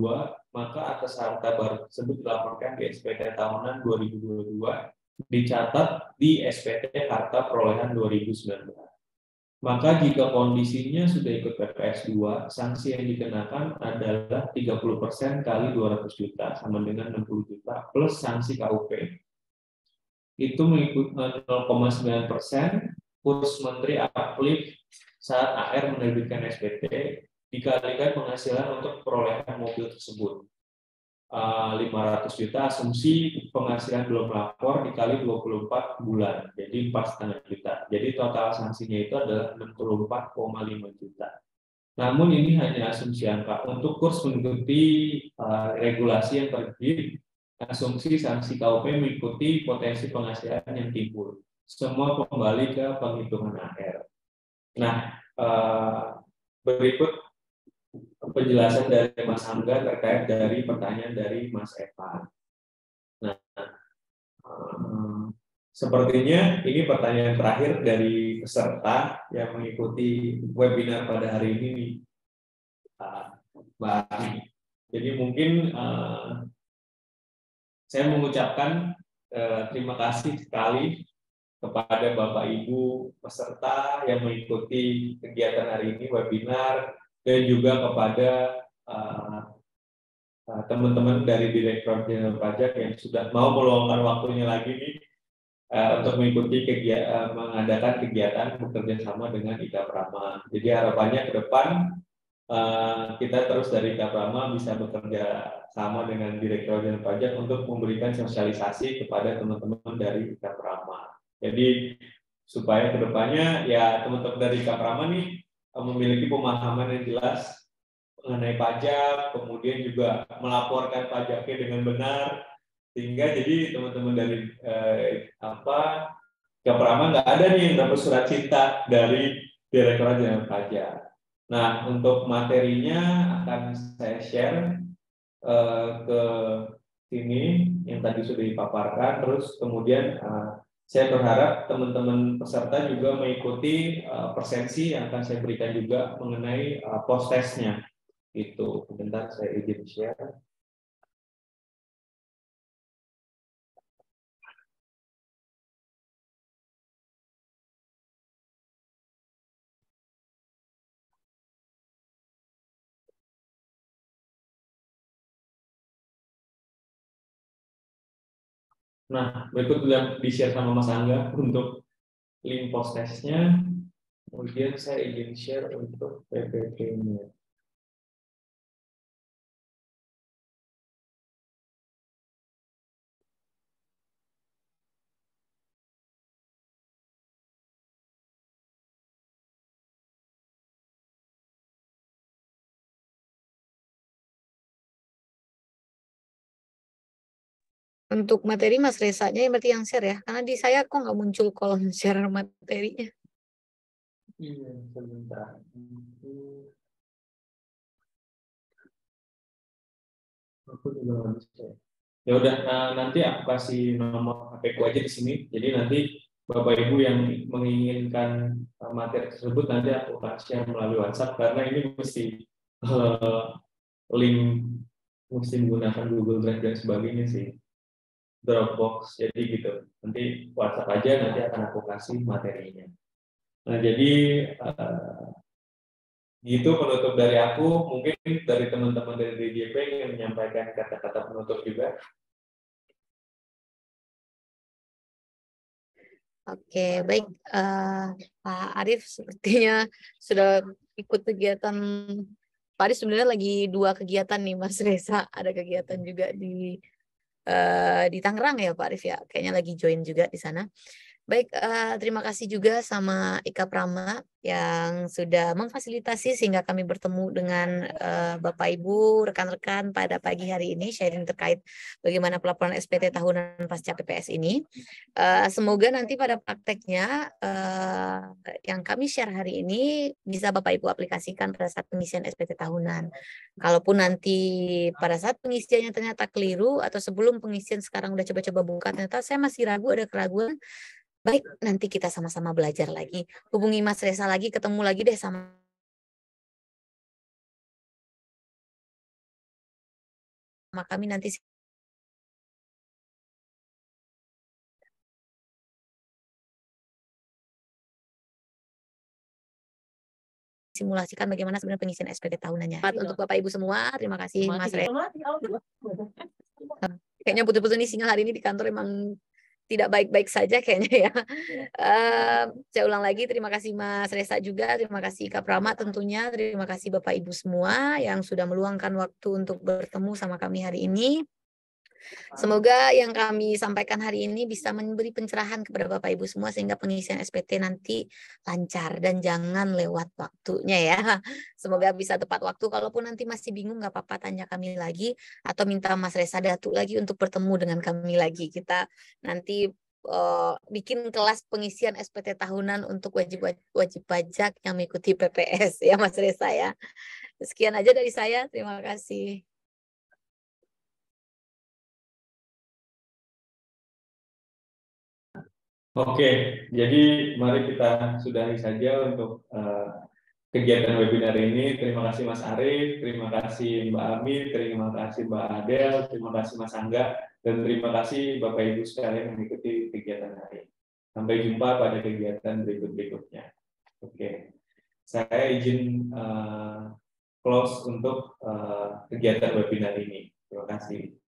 maka atas harta baru tersebut dilaporkan di SPT tahunan 2022, dicatat di SPT harta perolehan 2019. Maka jika kondisinya sudah ikut PPS 2, sanksi yang dikenakan adalah 30% kali 200 juta sama dengan 60 juta plus sanksi KUP. Itu mengikut 0,9% kurs menteri uplift saat AR menerbitkan SPT dikalikan penghasilan untuk perolehan mobil tersebut. 500 juta, asumsi penghasilan belum lapor dikali 24 bulan, jadi 4,5 juta. Jadi total sanksinya itu adalah 64,5 juta. Namun ini hanya asumsi angka. Untuk kurs mengikuti regulasi yang terbit, asumsi sanksi KUP mengikuti potensi penghasilan yang timbul. Semua kembali ke penghitungan akhir. Nah, berikut penjelasan dari Mas Angga terkait dari pertanyaan dari Mas Evan. Nah, sepertinya ini pertanyaan terakhir dari peserta yang mengikuti webinar pada hari ini, Mbak Ari. Jadi mungkin saya mengucapkan terima kasih sekali kepada Bapak Ibu peserta yang mengikuti kegiatan hari ini, webinar, dan juga kepada teman-teman dari Direktorat Jenderal Pajak yang sudah mau meluangkan waktunya lagi nih untuk mengikuti mengadakan kegiatan bekerja sama dengan IKA Prama. Jadi harapannya ke depan kita terus dari IKA Prama bisa bekerja sama dengan Direktorat Jenderal Pajak untuk memberikan sosialisasi kepada teman-teman dari IKA Prama. Jadi supaya ke depannya ya teman-teman dari IKA Prama nih memiliki pemahaman yang jelas mengenai pajak, kemudian juga melaporkan pajaknya dengan benar, sehingga jadi teman-teman dari IKA Prama nggak ada nih yang dapat surat cinta dari Direktorat Jenderal Pajak. Nah, untuk materinya akan saya share ke sini yang tadi sudah dipaparkan, terus kemudian saya berharap teman-teman peserta juga mengikuti presensi yang akan saya berikan juga mengenai post-testnya. Itu sebentar saya izin share. Nah, berikut sudah di-share sama Mas Angga untuk link post-testnya. Kemudian saya izin share untuk PPT-nya. Untuk materi Mas Reza-nya yang berarti yang share ya, karena di saya kok nggak muncul kolom share materinya. Iya, sebentar. Aku juga nggak bisa. Ya udah, nanti aku kasih nomor HP ku aja di sini. Jadi nanti Bapak Ibu yang menginginkan materi tersebut nanti aku akan share melalui WhatsApp karena ini mesti link mesti menggunakan Google Drive dan sebagainya sih. Dropbox, jadi gitu. Nanti WhatsApp aja, nanti akan aku kasih materinya. Nah, jadi gitu penutup dari aku. Mungkin dari teman-teman dari DJP yang menyampaikan kata-kata penutup juga. Oke, baik. Pak Arief sepertinya sudah ikut kegiatan. Pak Arief sebenarnya lagi 2 kegiatan nih, Mas Reza. Ada kegiatan juga di Tangerang ya, Pak Arief ya. Kayaknya lagi join juga di sana. Baik, terima kasih juga sama IKA Prama yang sudah memfasilitasi sehingga kami bertemu dengan Bapak Ibu, rekan-rekan pada pagi hari ini sharing terkait bagaimana pelaporan SPT tahunan pasca PPS ini. Semoga nanti pada prakteknya yang kami share hari ini bisa Bapak Ibu aplikasikan pada saat pengisian SPT tahunan. Kalaupun nanti pada saat pengisiannya ternyata keliru atau sebelum pengisian sekarang udah coba-coba buka ternyata saya masih ragu, ada keraguan. Baik, nanti kita sama-sama belajar lagi. Hubungi Mas Reza lagi, ketemu lagi deh sama kami nanti simulasikan bagaimana sebenarnya pengisian SPT tahunannya. Untuk Bapak Ibu semua, terima kasih Mas Reza. Kayaknya putus-putus nih sinyal hari ini di kantor emang tidak baik-baik saja kayaknya ya. Saya ulang lagi, terima kasih Mas Resa juga, terima kasih Kak Prama tentunya, terima kasih Bapak Ibu semua yang sudah meluangkan waktu untuk bertemu sama kami hari ini. Semoga yang kami sampaikan hari ini bisa memberi pencerahan kepada Bapak Ibu semua sehingga pengisian SPT nanti lancar dan jangan lewat waktunya ya. Semoga bisa tepat waktu. Kalaupun nanti masih bingung nggak apa-apa, tanya kami lagi atau minta Mas Resa Datu lagi untuk bertemu dengan kami lagi. Kita nanti bikin kelas pengisian SPT tahunan untuk wajib pajak yang mengikuti PPS ya Mas Resa ya. Sekian aja dari saya. Terima kasih. Oke, jadi mari kita sudahi saja untuk kegiatan webinar ini. Terima kasih Mas Arief, terima kasih Mbak Ami, terima kasih Mbak Adel, terima kasih Mas Angga, dan terima kasih Bapak Ibu sekalian yang mengikuti kegiatan hari ini. Sampai jumpa pada kegiatan berikutnya. Oke, saya izin close untuk kegiatan webinar ini. Terima kasih.